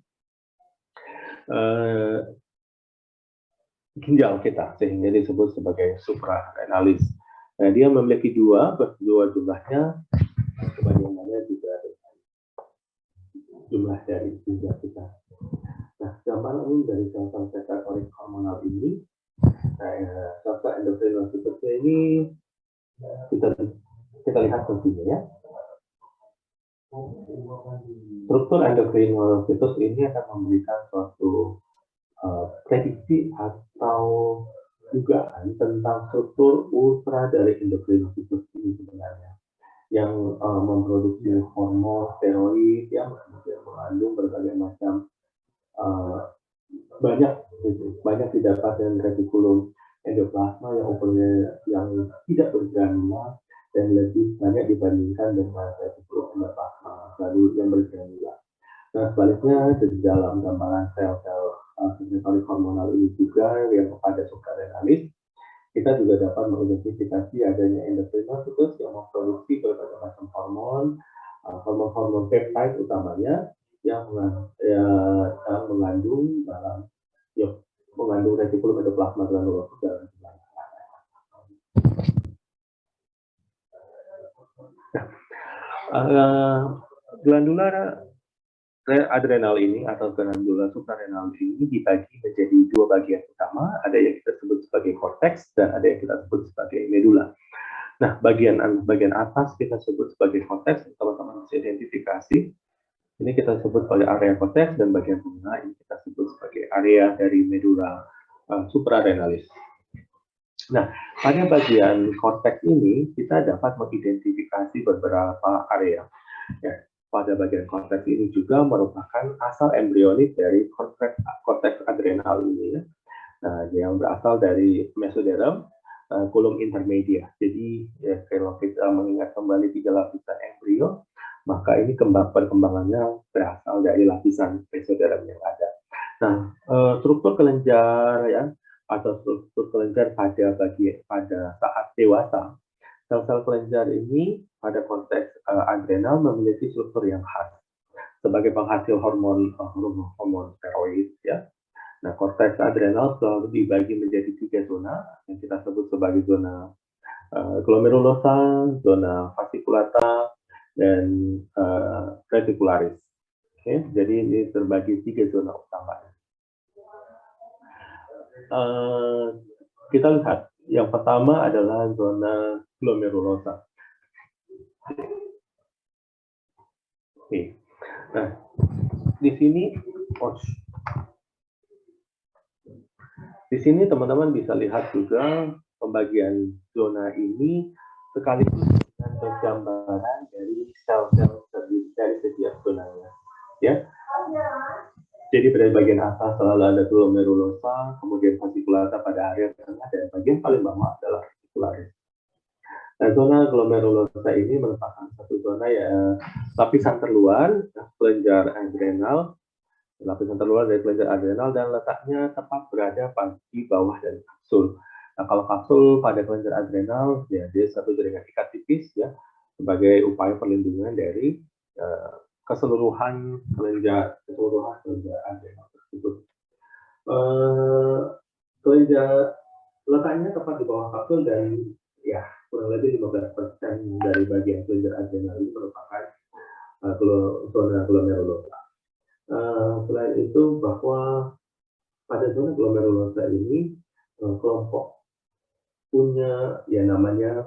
ginjal kita, sehingga disebut sebagai suprarenalis. Nah, dia memiliki dua jumlahnya, sebagaimana juga jumlah dari ginjal kita. Nah, gambaran umum dari sel-sel sekretoris hormonal ini, sel-sel endokrinolositusnya ini kita lihat tentunya ya. Struktur endokrinolositus ini akan memberikan suatu prediksi atau dugaan tentang struktur ultra dari endokrinolositus ini sebenarnya, yang memproduksi hormon steroid yang kemudian mengandung berbagai macam banyak didapat dengan retikulum endoplasma yang tidak bergranula dan lebih banyak dibandingkan dengan retikulum endoplasma lalu yang bergranula. Nah, sebaliknya di dalam gambaran sel-sel sekretoris hormonal ini juga yang pada suprarenalis, kita juga dapat mengidentifikasi adanya endokrinolositus yang memproduksi berbagai macam hormon peptide utamanya yang mengandung retikulum endoplasma granulosa dalam jumlah glandula adrenal ini atau glandula suprarenal ini dibagi menjadi dua bagian utama, ada yang kita sebut sebagai korteks dan ada yang kita sebut sebagai medula. Nah, bagian atas kita sebut sebagai korteks, teman-teman bisa identifikasi. Ini kita sebut sebagai area korteks, dan bagian tengah ini kita sebut sebagai area dari medula suprarenalis. Nah, pada bagian korteks ini kita dapat mengidentifikasi beberapa area. Ya, pada bagian korteks ini juga merupakan asal embrionik dari korteks adrenal ini, ya. Nah, yang berasal dari mesoderm, kulum intermedia. Jadi, ya, kalau kita mengingat kembali 3 lapisan embrio, maka ini perkembangannya berasal dari lapisan mesoderm yang ada. Nah, struktur kelenjar ya, atau struktur kelenjar pada saat dewasa, sel-sel kelenjar ini pada konteks adrenal memiliki struktur yang khas sebagai penghasil hormon steroid, ya. Nah, korteks adrenal selalu dibagi menjadi 3 zona yang kita sebut sebagai zona glomerulosa, zona fasciculata, dan reticularis. Oke, jadi ini terbagi 3 zona utama. Kita lihat yang pertama adalah zona glomerulosa. Oke. Nah, di sini teman-teman bisa lihat juga pembagian zona ini sekaligus dengan gambaran dari sel-sel dari setiap zonanya, ya. Jadi pada bagian atas selalu ada glomerulosa, kemudian fasciculata pada area tengah, dan bagian paling bawah adalah reticularis. Nah, zona glomerulosa ini merupakan satu zona ya lapisan terluar kelenjar adrenal, dan letaknya tepat berada di bawah dari kapsul. Nah, kalau kapsul pada kelenjar adrenal, ya dia satu jaringan ikat tipis ya sebagai upaya perlindungan dari keseluruhan kelenjar adrenal tersebut. Kelenjar letaknya tepat di bawah kapsul dan ya kurang lebih 15% dari bagian kelenjar adrenal ini merupakan zona glomerulosa. Selain itu bahwa pada zona glomerulosa ini kelompok punya ya namanya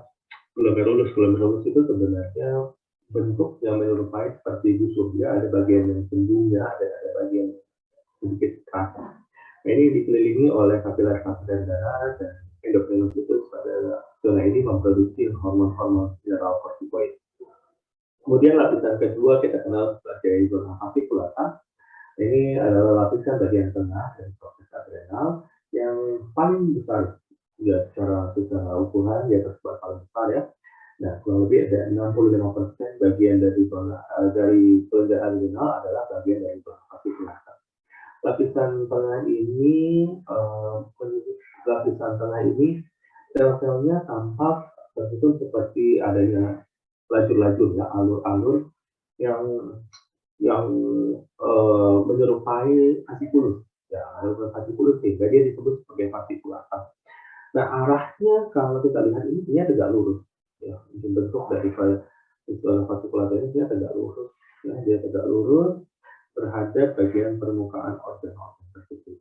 glomerulus itu sebenarnya bentuk yang menyerupai seperti busur, ya ada bagian yang cenderungnya, ada bagian sedikit keras. Nah, ini dikelilingi oleh kapiler-kapiler darah dan endokrinositus pada zona ini memproduksi hormon-hormon mineral kortikoid. Kemudian lapisan kedua kita kenal sebagai zona fasciculata. Ini adalah lapisan bagian tengah dari korteks adrenal yang paling besar ya secara ukuran di atas paling besar ya. Nah, kurang lebih ada 65% bagian dari zona dari kelenjar adrenal adalah bagian dari zona fasciculata. Lapisan tengah ini sel-selnya tampak tersusun seperti adanya lajur-lajur ya, alur-alur yang menyerupai fasciculus ya, alur fasciculus sehingga dia disebut sebagai fasciculata. Nah, arahnya kalau kita lihat ini tegak lurus ya, bentuk dari fasciculata ini dia tegak lurus ya, dia tegak lurus terhadap bagian permukaan organ-organ tersebut.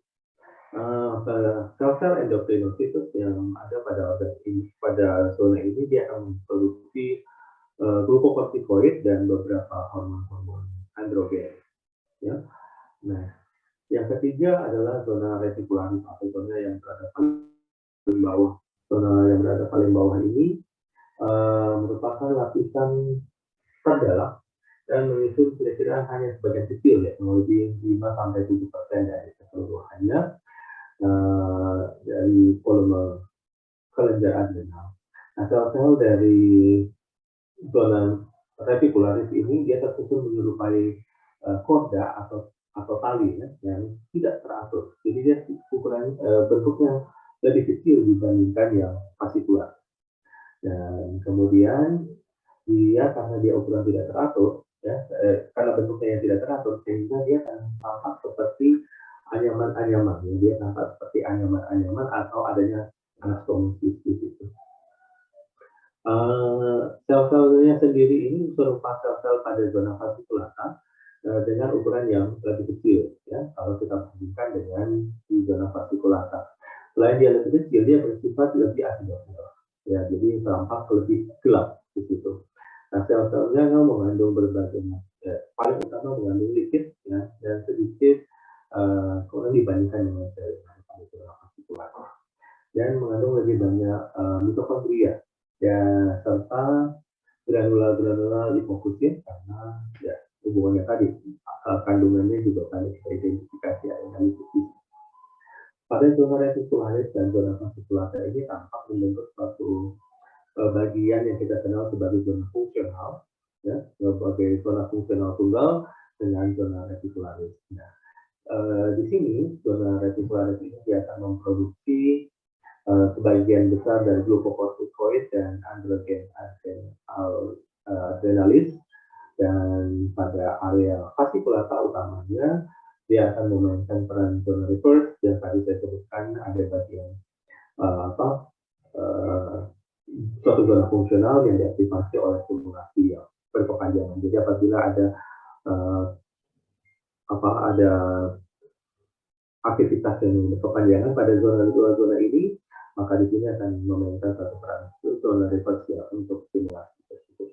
Sel-sel endokrinositus yang ada pada organ ini, pada zona ini dia akan memproduksi glukokortikoid dan beberapa hormon-hormon androgen. Ya. Nah, yang ketiga adalah zona reticularis atau zona yang berada paling bawah. Zona yang berada paling bawah ini merupakan lapisan terdalam dan menyusun kira-kira hanya sebagian kecil ya, lebih 5-7% dari keseluruhannya dari volume kelenjar adrenal. Nah, sel-sel dari zona reticularis ini dia tersusun menyerupai korda atau tali ya, yang tidak teratur. Jadi dia ukuran bentuknya lebih kecil dibandingkan yang fascikular. Dan kemudian dia karena dia ukuran tidak teratur ya, karena bentuknya yang tidak teratur sehingga dia akan tampak seperti anyaman-anyaman. Ya, dia tampak seperti anyaman-anyaman atau adanya anastomosis di situ. Sel-selnya sendiri ini serupa sel-sel pada zona fasciculata dengan ukuran yang lebih kecil ya kalau kita bandingkan dengan di zona fasciculata. Selain dia lebih kecil, dia bersifat lebih asidofil ya, jadi tampak lebih gelap di situ. Nah, sel-selnya mengandung berbagai paling utama mengandung lipid ya, dan sedikit kurang dibandingkan dengan sel zona fasciculata, dan mengandung lebih banyak mitokondria ya, serta granula-granula lipofusin karena ya hubungannya tadi kandungannya juga banyak kita identifikasi analisis. Pada zona reticularis dan zona fasciculata ini tampak membentuk suatu bagian yang kita kenal sebagai zona fungsional ya, sebagai zona fungsional tunggal dengan zona reticularis. Nah, di sini zona reticularis ini dia akan memproduksi sebagian besar dari glukokortikoid dan androgen adrenalis, dan pada area fasciculata utamanya dia akan memainkan peran zona reverse yang tadi saya sebutkan ada bagian suatu zona fungsional yang diaktifasi oleh stimulasi yang berkepanjangan. Jadi apabila ada ada aktivitas yang berkepanjangan pada zona ini, maka di sini akan memainkan satu peran zona reverse ya, untuk stimulasi tersebut.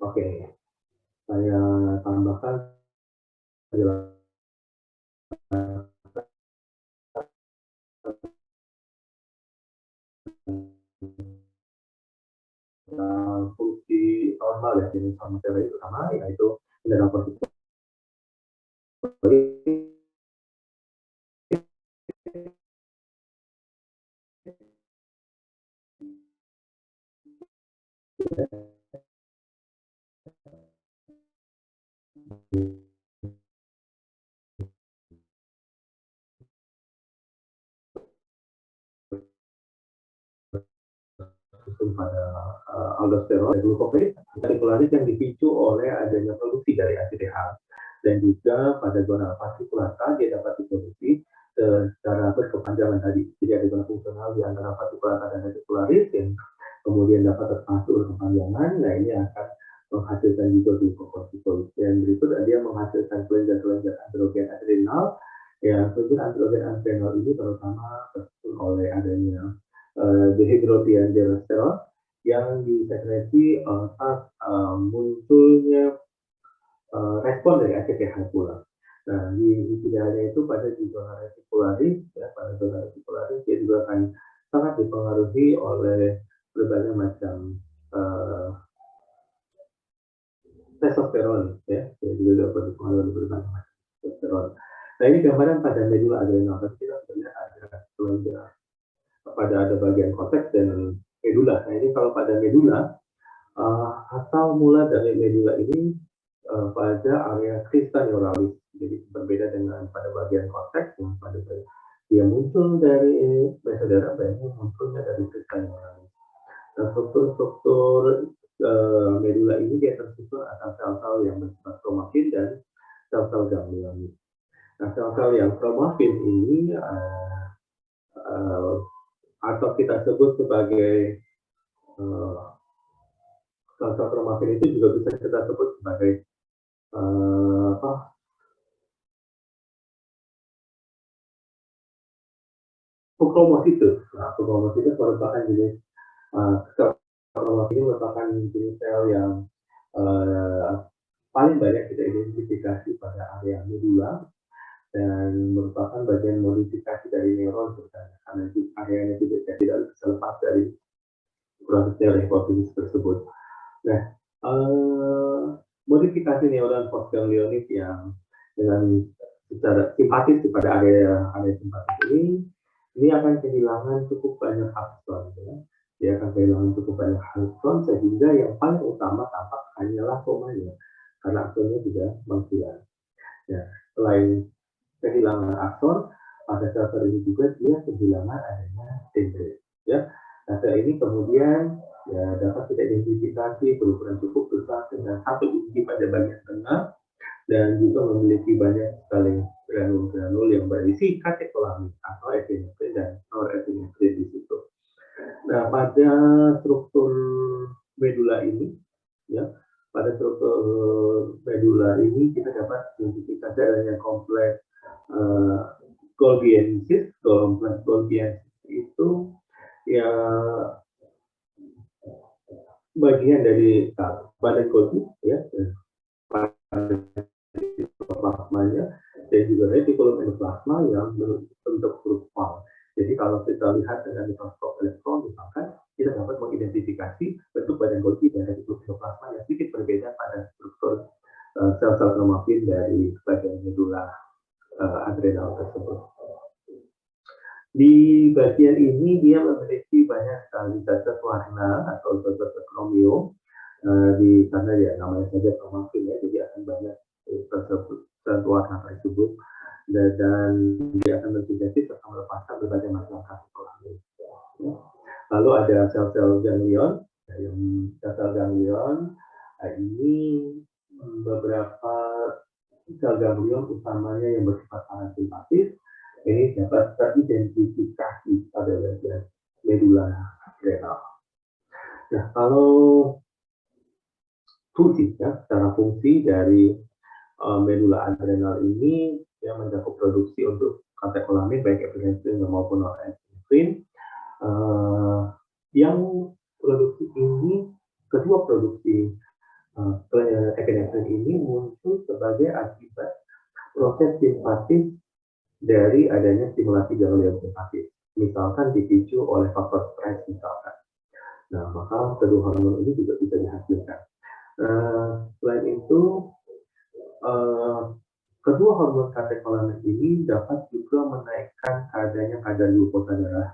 Oke, saya tambahkan fungsi normal ya jenis materi utama yaitu mineral positif. Pada aldosteron dan glukophage artikularis yang dipicu oleh adanya produksi dari ACTH, dan juga pada zona fasciculata dia dapat diproduksi secara berkepanjangan tadi. Jadi ada zona fungsional di antara fasciculata dan artikularis yang kemudian dapat terpasuk berkepanjangan. Nah ini akan menghasilkan juga glukokortikoid, dan berikut dia menghasilkan kelenjar-kelenjar androgen adrenal. Ya, kelenjar androgen adrenal ini terutama tersusun oleh adanya dehidrogenerasteron yang disekresi saat munculnya respon dari ACTH pula. Nah, tidak hanya itu, pada zona retikularis, ya, pada zona retikularis dia juga akan sangat dipengaruhi oleh berbagai macam testosteron, ya, juga dapat dipengaruhi berbagai macam testosteron. Nah, ini gambaran pada medula adrenal. Kita lihat ada kelenjar pada ada bagian korteks dan medula. Nah ini kalau pada medula, asal mula dari medula ini pada area crista neuralis. Jadi berbeda dengan pada bagian korteks yang pada dia muncul dari mesodera, ini munculnya dari crista neuralis. Nah, struktur medula ini dia tersusun atas sel-sel yang bersifat kromatin dan sel-sel ganglion. Nah, sel-sel yang kromatin ini atau kita sebut sebagai sel-sel kromatin itu juga bisa kita sebut sebagai fukromositus. Nah, fukromositus merupakan jenis sel kromatin ini merupakan jenis sel yang paling banyak kita identifikasi pada area medula dan merupakan bagian modifikasi dari neuron sebenarnya, karena areanya tidak bisa lepas dari proses teori hipofisis tersebut. Nah, modifikasi neuron postganglionik yang dengan secara simpatis kepada area simpatis ini akan kehilangan cukup banyak akson, ya. Dia akan kehilangan cukup banyak akson sehingga yang paling utama tampak hanyalah somanya, karena aksonnya juga menghilang. Ya, selain kehilangan akson, pada sel ini juga dia kehilangan adanya dendrit. Ya, nah sel ini kemudian ya dapat kita identifikasi berukuran cukup besar dengan 1 inci pada bagian tengah dan juga memiliki banyak sekali granul-granul yang berisi katekolamin atau epinefrin dan norepinefrin di situ. Nah, pada struktur medula ini, ya, pada struktur medula ini kita dapat identifikasi adanya kompleks Golgiensis. Kompleks Golgiensis itu ya bagian dari badan Golgi, ya, plasmanya dan juga retikulum endoplasma yang berbentuk huruf pal. Jadi kalau kita lihat dengan mikroskop elektron misalkan, kita dapat mengidentifikasi bentuk badan Golgi dan retikulum endoplasma yang sedikit berbeda pada struktur sel-sel kromatin dari bagian medula adrenal tersebut. Di bagian ini dia memiliki banyak sekali zat warna atau zat kromio, di sana ya namanya saja kromafil ya, jadi akan banyak zat warna tersebut dan dia akan bersintesis serta melepaskan berbagai macam katekolamid. Ya. Lalu ada sel-sel ganglion, yang sel-sel ganglion ini beberapa sel ganglion utamanya yang bersifat parasimpatis ini dapat teridentifikasi pada bagian medula renal. Nah, kalau fungsi ya, secara fungsi dari medula adrenal ini yang mencakup produksi untuk katekolamid baik epinefrin maupun norepinefrin. Yang produksi ini, kedua produksi epinefrin ini muncul sebagai akibat proses simpatis dari adanya stimulasi ganglion simpatis, misalkan dipicu oleh faktor stres misalkan. Nah, maka kedua hormon ini juga bisa dihasilkan. Selain itu, kedua hormon katekolamid ini dapat juga menaikkan kadar glukosa darah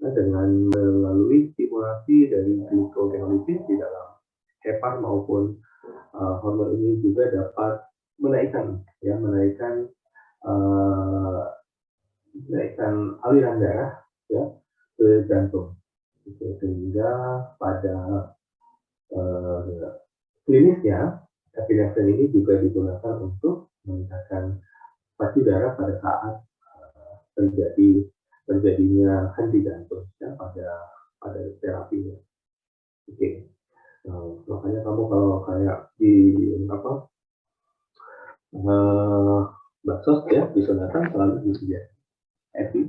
dengan melalui stimulasi dari glucogenolisis di dalam hepar maupun hormon ini juga dapat menaikkan aliran darah ya ke jantung, sehingga pada klinisnya epinefrin ini juga digunakan untuk meningkatkan pacu darah pada saat terjadinya henti jantung ya pada terapinya. Oke. Makanya kamu kalau kayak di baksos ya di sunatan selalu disediakan epi.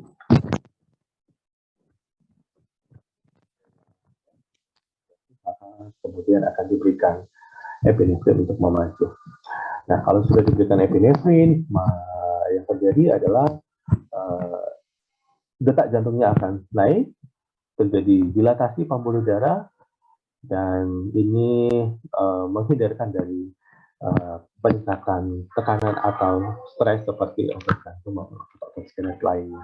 Kemudian akan diberikan epinefrin untuk memacu. Nah, kalau sudah diberikan epinefrin, yang terjadi adalah detak jantungnya akan naik, terjadi dilatasi pembuluh darah, dan ini menghindarkan dari peningkatan tekanan atau stres seperti otot jantung maupun otot iskemik lainnya.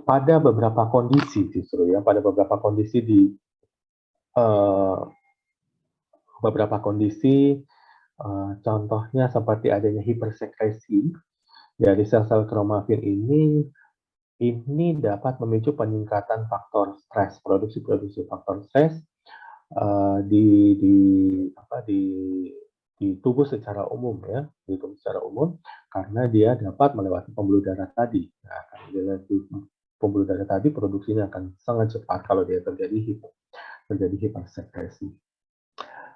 Pada beberapa kondisi justru ya, pada beberapa kondisi contohnya seperti adanya hipersekresi dari sel-sel kromafil ini dapat memicu peningkatan faktor stres, produksi faktor stres di tubuh secara umum ya, di tubuh secara umum karena dia dapat melewati pembuluh darah tadi. Nah, karena pembuluh darah tadi produksinya akan sangat cepat kalau dia terjadi hipersekresi.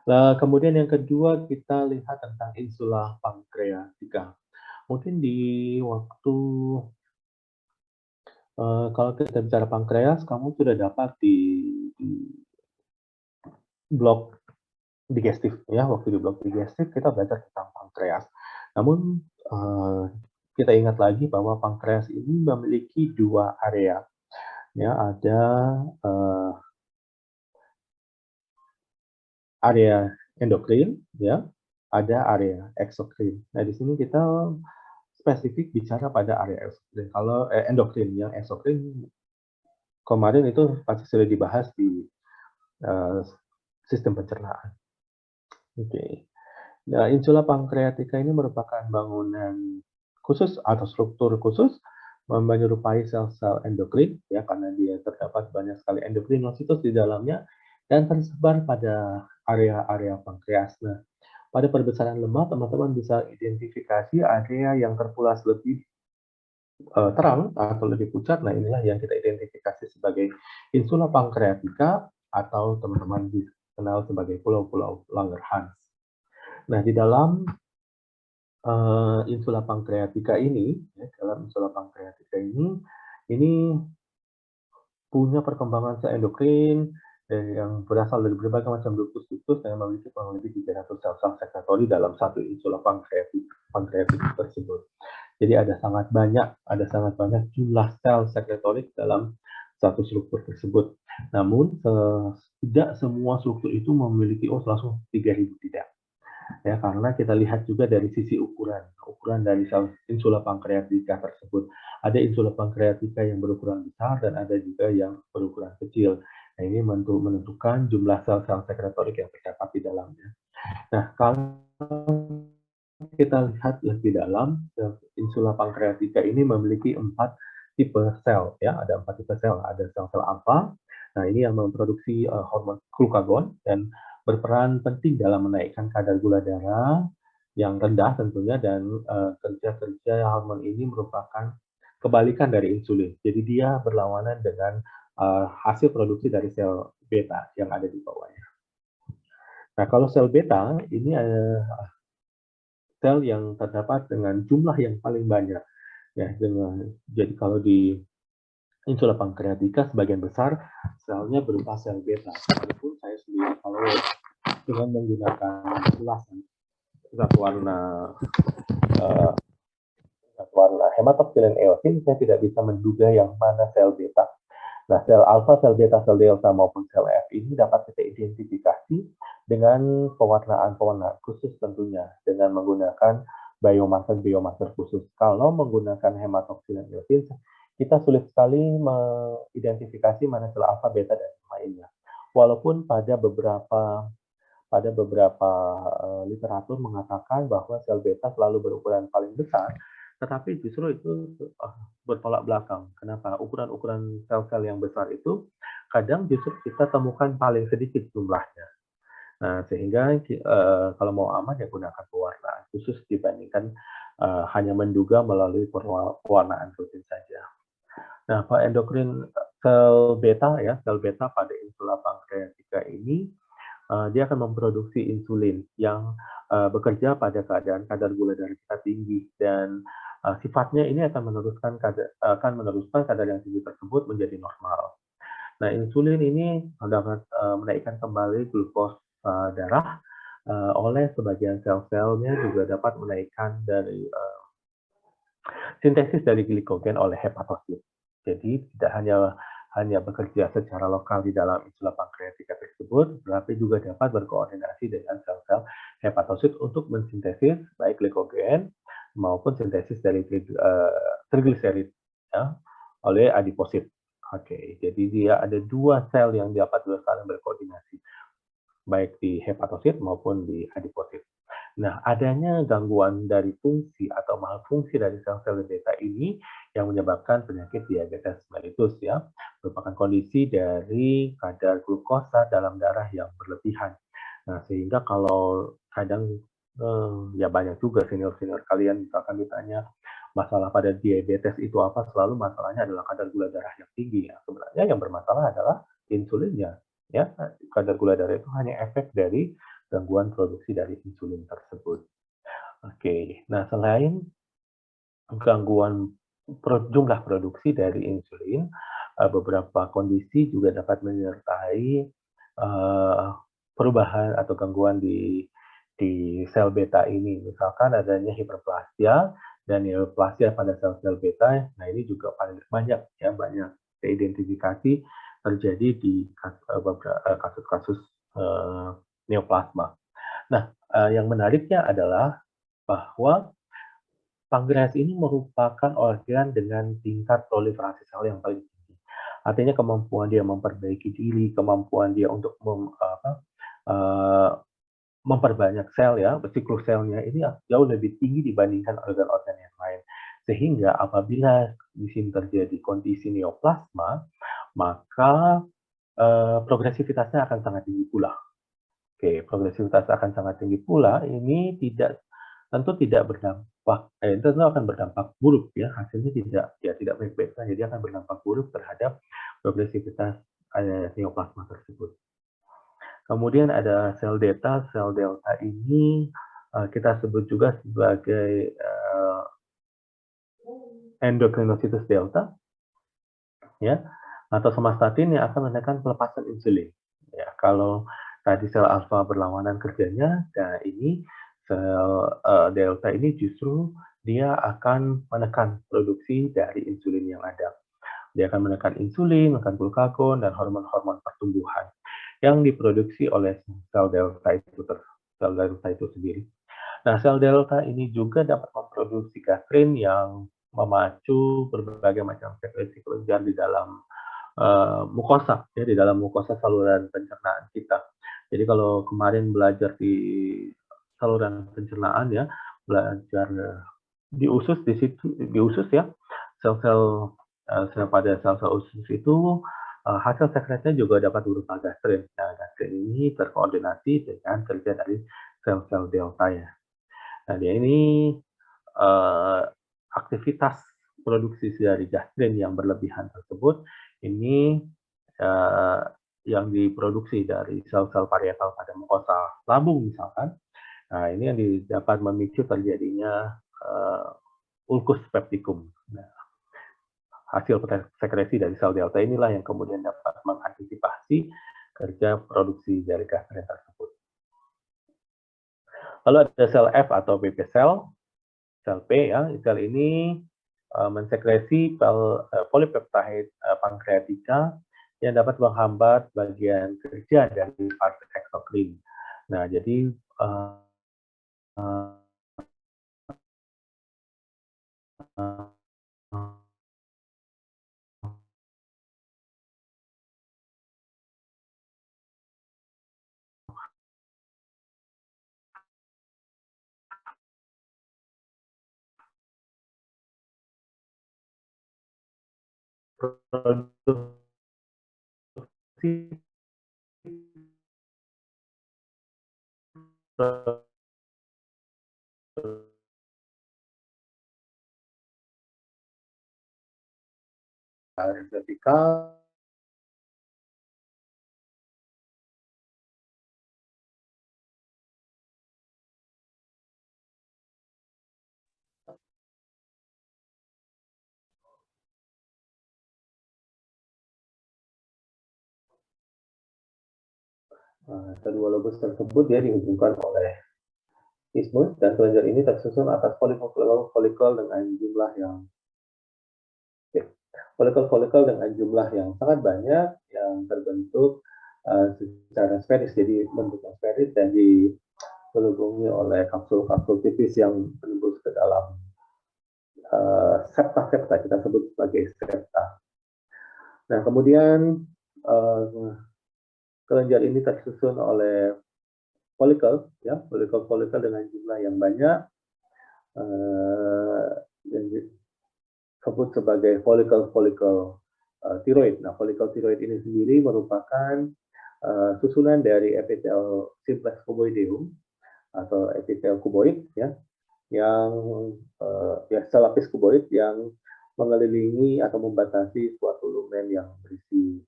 Nah, kemudian yang kedua kita lihat tentang insula pankreatika. Mungkin di waktu kalau kita bicara pankreas, kamu sudah dapat di blok digestif ya, waktu di blok digestif kita belajar tentang pankreas. Namun kita ingat lagi bahwa pankreas ini memiliki dua area ya, ada area endokrin ya, ada area eksokrin. Nah, di sini kita spesifik bicara pada area eksokrin. Kalau endokrin, yang eksokrin kemarin itu pasti sudah dibahas di sistem pencernaan. Oke. Nah, insula pankreatika ini merupakan bangunan khusus atau struktur khusus menyerupai sel-sel endokrin ya, karena dia terdapat banyak sekali endokrinositus di dalamnya dan tersebar pada area-area pankreas. Nah, pada perbesaran lemak teman-teman bisa identifikasi area yang terpulas lebih terang atau lebih pucat. Nah, inilah yang kita identifikasi sebagai insula pankreatika atau teman-teman dikenal sebagai pulau-pulau Langerhans. Nah, di dalam insula pankreatika ini, ini punya perkembangan sel endokrin yang berasal dari berbagai macam ductus yang memiliki kurang lebih 300 sel sekretori dalam satu insula pankreatik tersebut. Jadi ada sangat banyak jumlah sel sekretorik dalam satu struktur tersebut. Namun tidak semua struktur itu memiliki langsung 3000 tidak. Ya, karena kita lihat juga dari sisi ukuran dari sel insula pankreatika tersebut. Ada insula pankreatika yang berukuran besar dan ada juga yang berukuran kecil. Nah, ini menentukan jumlah sel-sel sekretorik yang terdapat di dalamnya. Nah, kalau kita lihat lebih dalam, insula pankreatika ini memiliki 4 tipe sel, ya, ada 4 tipe sel. Ada sel-sel alfa. Nah, ini yang memproduksi hormon glukagon dan berperan penting dalam menaikkan kadar gula darah yang rendah tentunya, dan kerja-kerja hormon ini merupakan kebalikan dari insulin. Jadi dia berlawanan dengan hasil produksi dari sel beta yang ada di bawahnya. Nah, kalau sel beta ini sel yang terdapat dengan jumlah yang paling banyak, ya, jadi kalau di insula pankreatika sebagian besar selnya berupa sel beta. Walaupun saya sendiri kalau dengan menggunakan ulasan zat warna hematoksilin eosin, saya tidak bisa menduga yang mana sel beta. Nah, sel alfa, sel beta, sel delta maupun sel F ini dapat kita identifikasi dengan pewarnaan-pewarnaan khusus tentunya, dengan menggunakan biomarker khusus. Kalau menggunakan hematoksilin eosin, kita sulit sekali mengidentifikasi mana sel alfa, beta, dan lainnya. Walaupun pada beberapa literatur mengatakan bahwa sel beta selalu berukuran paling besar, tetapi justru itu bertolak belakang. Kenapa? Ukuran-ukuran sel-sel yang besar itu kadang justru kita temukan paling sedikit jumlahnya. Nah, sehingga kalau mau aman ya gunakan pewarnaan khusus dibandingkan hanya menduga melalui pewarnaan rutin saja. Nah, Pak endokrin sel beta pada insula pankreatika ini dia akan memproduksi insulin yang bekerja pada keadaan kadar gula darah kita tinggi, dan sifatnya ini akan meneruskan kadar yang tinggi tersebut menjadi normal. Nah, insulin ini dapat menaikkan kembali glukos darah oleh sebagian sel-selnya, juga dapat menaikkan dari sintesis dari glikogen oleh hepatosit. Jadi tidak hanya bekerja secara lokal di dalam insula pankreatika tersebut, tetapi juga dapat berkoordinasi dengan sel-sel hepatosit untuk mensintesis baik glikogen maupun sintesis dari trigliserid, ya, oleh adiposit. Oke, jadi dia ada 2 sel yang dapat saling berkoordinasi, baik di hepatosit maupun di adiposit. Nah, adanya gangguan dari fungsi atau malfungsi dari sel-sel beta ini yang menyebabkan penyakit diabetes mellitus, ya, merupakan kondisi dari kadar glukosa dalam darah yang berlebihan. Nah, sehingga kalau kadang ya banyak juga senior-senior kalian misalkan ditanya masalah pada diabetes itu apa, selalu masalahnya adalah kadar gula darah yang tinggi. Ya, sebenarnya yang bermasalah adalah insulinnya, ya. Kadar gula darah itu hanya efek dari gangguan produksi dari insulin tersebut. Oke, nah selain gangguan jumlah produksi dari insulin, beberapa kondisi juga dapat menyertai perubahan atau gangguan di sel beta ini. Misalkan adanya hiperplasia dan neoplasia pada sel-sel beta. Nah, ini juga paling banyak teridentifikasi terjadi di kasus-kasus neoplasma. Nah, yang menariknya adalah bahwa pankreas ini merupakan organ dengan tingkat proliferasi sel yang paling tinggi. Artinya kemampuan dia memperbaiki diri, kemampuan dia untuk memperbanyak sel, ya, siklus selnya ini jauh lebih tinggi dibandingkan organ-organ yang lain. Sehingga apabila di sini terjadi kondisi neoplasma, maka progresivitasnya akan sangat tinggi pula. Oke, progresivitas akan sangat tinggi pula. Ini tentu tidak berdampak, tentu akan berdampak buruk, ya. Hasilnya tidak baik-baik saja. Dia akan berdampak buruk terhadap progresivitas neoplasma tersebut. Kemudian ada sel delta. Sel delta ini kita sebut juga sebagai endokrinositus delta, ya, atau somatostatin yang akan menekan pelepasan insulin. Ya, kalau tadi sel alfa berlawanan kerjanya, nah ini sel delta ini justru dia akan menekan produksi dari insulin yang ada. Dia akan menekan insulin, menekan glukagon, dan hormon-hormon pertumbuhan yang diproduksi oleh sel delta itu sel delta itu sendiri. Nah, sel delta ini juga dapat memproduksi gastrin yang memacu berbagai macam sekresi kelenjar di dalam mukosa, ya, di dalam mukosa saluran pencernaan kita. Jadi kalau kemarin belajar di saluran pencernaan, ya, belajar di usus, di situ di usus, ya, sel-sel pada sel-sel usus itu hasil sekretnya juga dapat berupa gastrin. Nah, gastrin ini terkoordinasi dengan kerja dari sel-sel delta, ya. Nah, dia ini aktivitas produksi dari gastrin yang berlebihan tersebut ini uh, yang diproduksi dari sel-sel parietal pada mukosa lambung misalkan. Nah, ini yang dapat memicu terjadinya ulkus peptikum. Nah, hasil sekresi dari sel delta inilah yang kemudian dapat mengantisipasi kerja produksi dari gastrin tersebut. Lalu ada sel F atau BP sel P, ya. Sel ini mensekresi polipeptide pankreatika yang dapat menghambat bagian kerja dari partai eksokrin. Nah, jadi produksi vertikal kedua lobus tersebut dia dihubungkan oleh isthmus dan kelenjar ini tersusun atas folikel dengan jumlah yang folikel dengan jumlah yang sangat banyak yang terbentuk secara sferis, jadi bentuknya sferis dan dilindungi oleh kapsul-kapsul tipis yang menembus ke dalam septa-septa, kita sebut sebagai septa. Nah, kemudian kelenjar ini tersusun oleh folikel, ya, folikel dengan jumlah yang banyak yang disebut sebagai folikel tiroid. Nah, folikel tiroid ini sendiri merupakan susunan dari epitel simplex cuboideum atau epitel kuboid, ya, yang ya, sel lapis kuboid yang mengelilingi atau membatasi suatu lumen yang berisi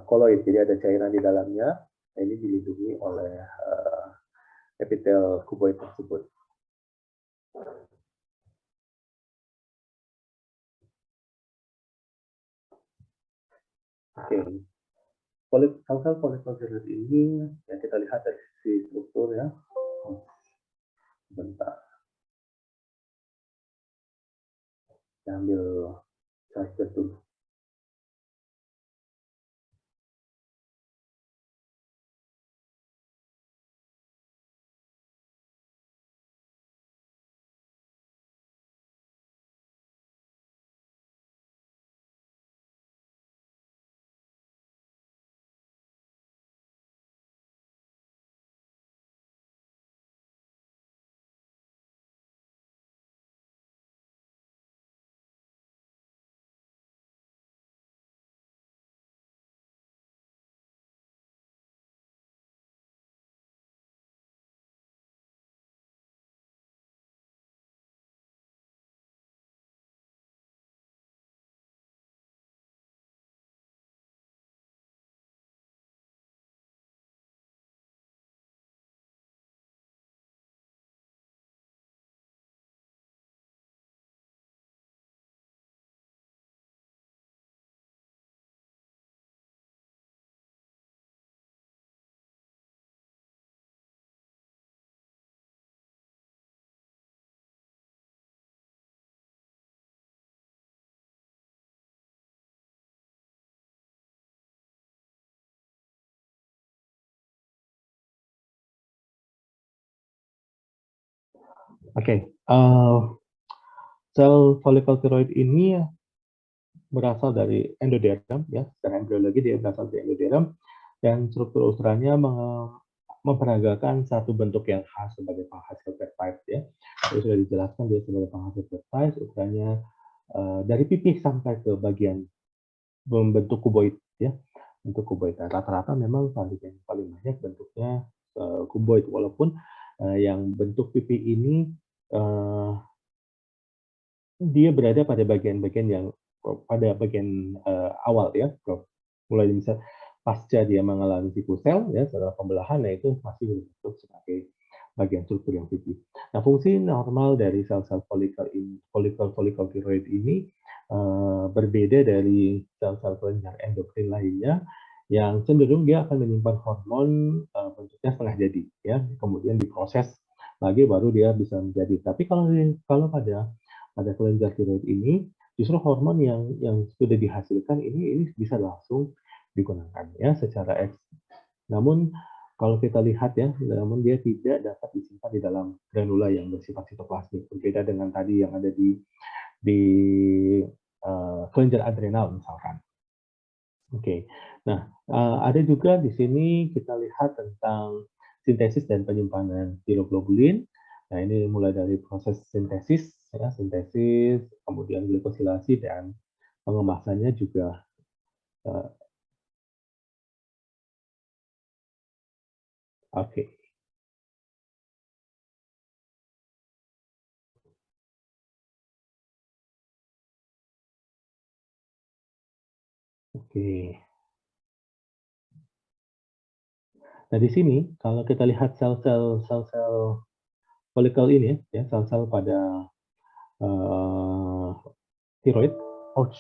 koloid. Jadi ada cairan di dalamnya. Nah, ini dilindungi oleh epitel kuboid tersebut. Oke, sel-sel folikel tiroid ini yang kita lihat dari sisi struktur, ya. Bentar, ambil charger dulu. Oke, sel folikel tiroid ini berasal dari endoderm, ya. Secara embriologi dia berasal dari endoderm, dan struktur uteranya memperagakan satu bentuk yang khas sebagai penghasil peptide, ya. Jadi sudah dijelaskan dia sebagai penghasil peptide, uteranya dari pipi sampai ke bagian membentuk kuboid, ya. Bentuk kuboid. Rata-rata memang paling banyak bentuknya kuboid, walaupun yang bentuk pipi ini dia berada pada bagian-bagian yang pada bagian awal, ya, Prof. Mulai misal pasca dia mengalami sickle cell, ya, setelah pembelahan, nah itu masih berbentuk sebagai bagian struktur yang pipi. Nah, fungsi normal dari sel-sel folikel tiroid ini berbeda dari sel-sel kelenjar endokrin lainnya yang cenderung dia akan menyimpan hormon bentuknya setengah jadi, ya, kemudian diproses lagi baru dia bisa menjadi. Tapi kalau pada kelenjar tiroid ini justru hormon yang sudah dihasilkan ini bisa langsung digunakan, ya, secara eks. Namun kalau kita lihat, ya, namun dia tidak dapat disimpan di dalam granula yang bersifat sitoplasmik, berbeda dengan tadi yang ada di kelenjar adrenal misalkan. Oke. Nah, ada juga di sini kita lihat tentang sintesis dan penyimpanan tiroglobulin. Nah, ini mulai dari proses sintesis, ya, kemudian glikosilasi dan pengemasannya juga. Oke. Oke. Nah, di sini kalau kita lihat sel-sel folikel ini, ya, sel-sel pada tiroid, ouch,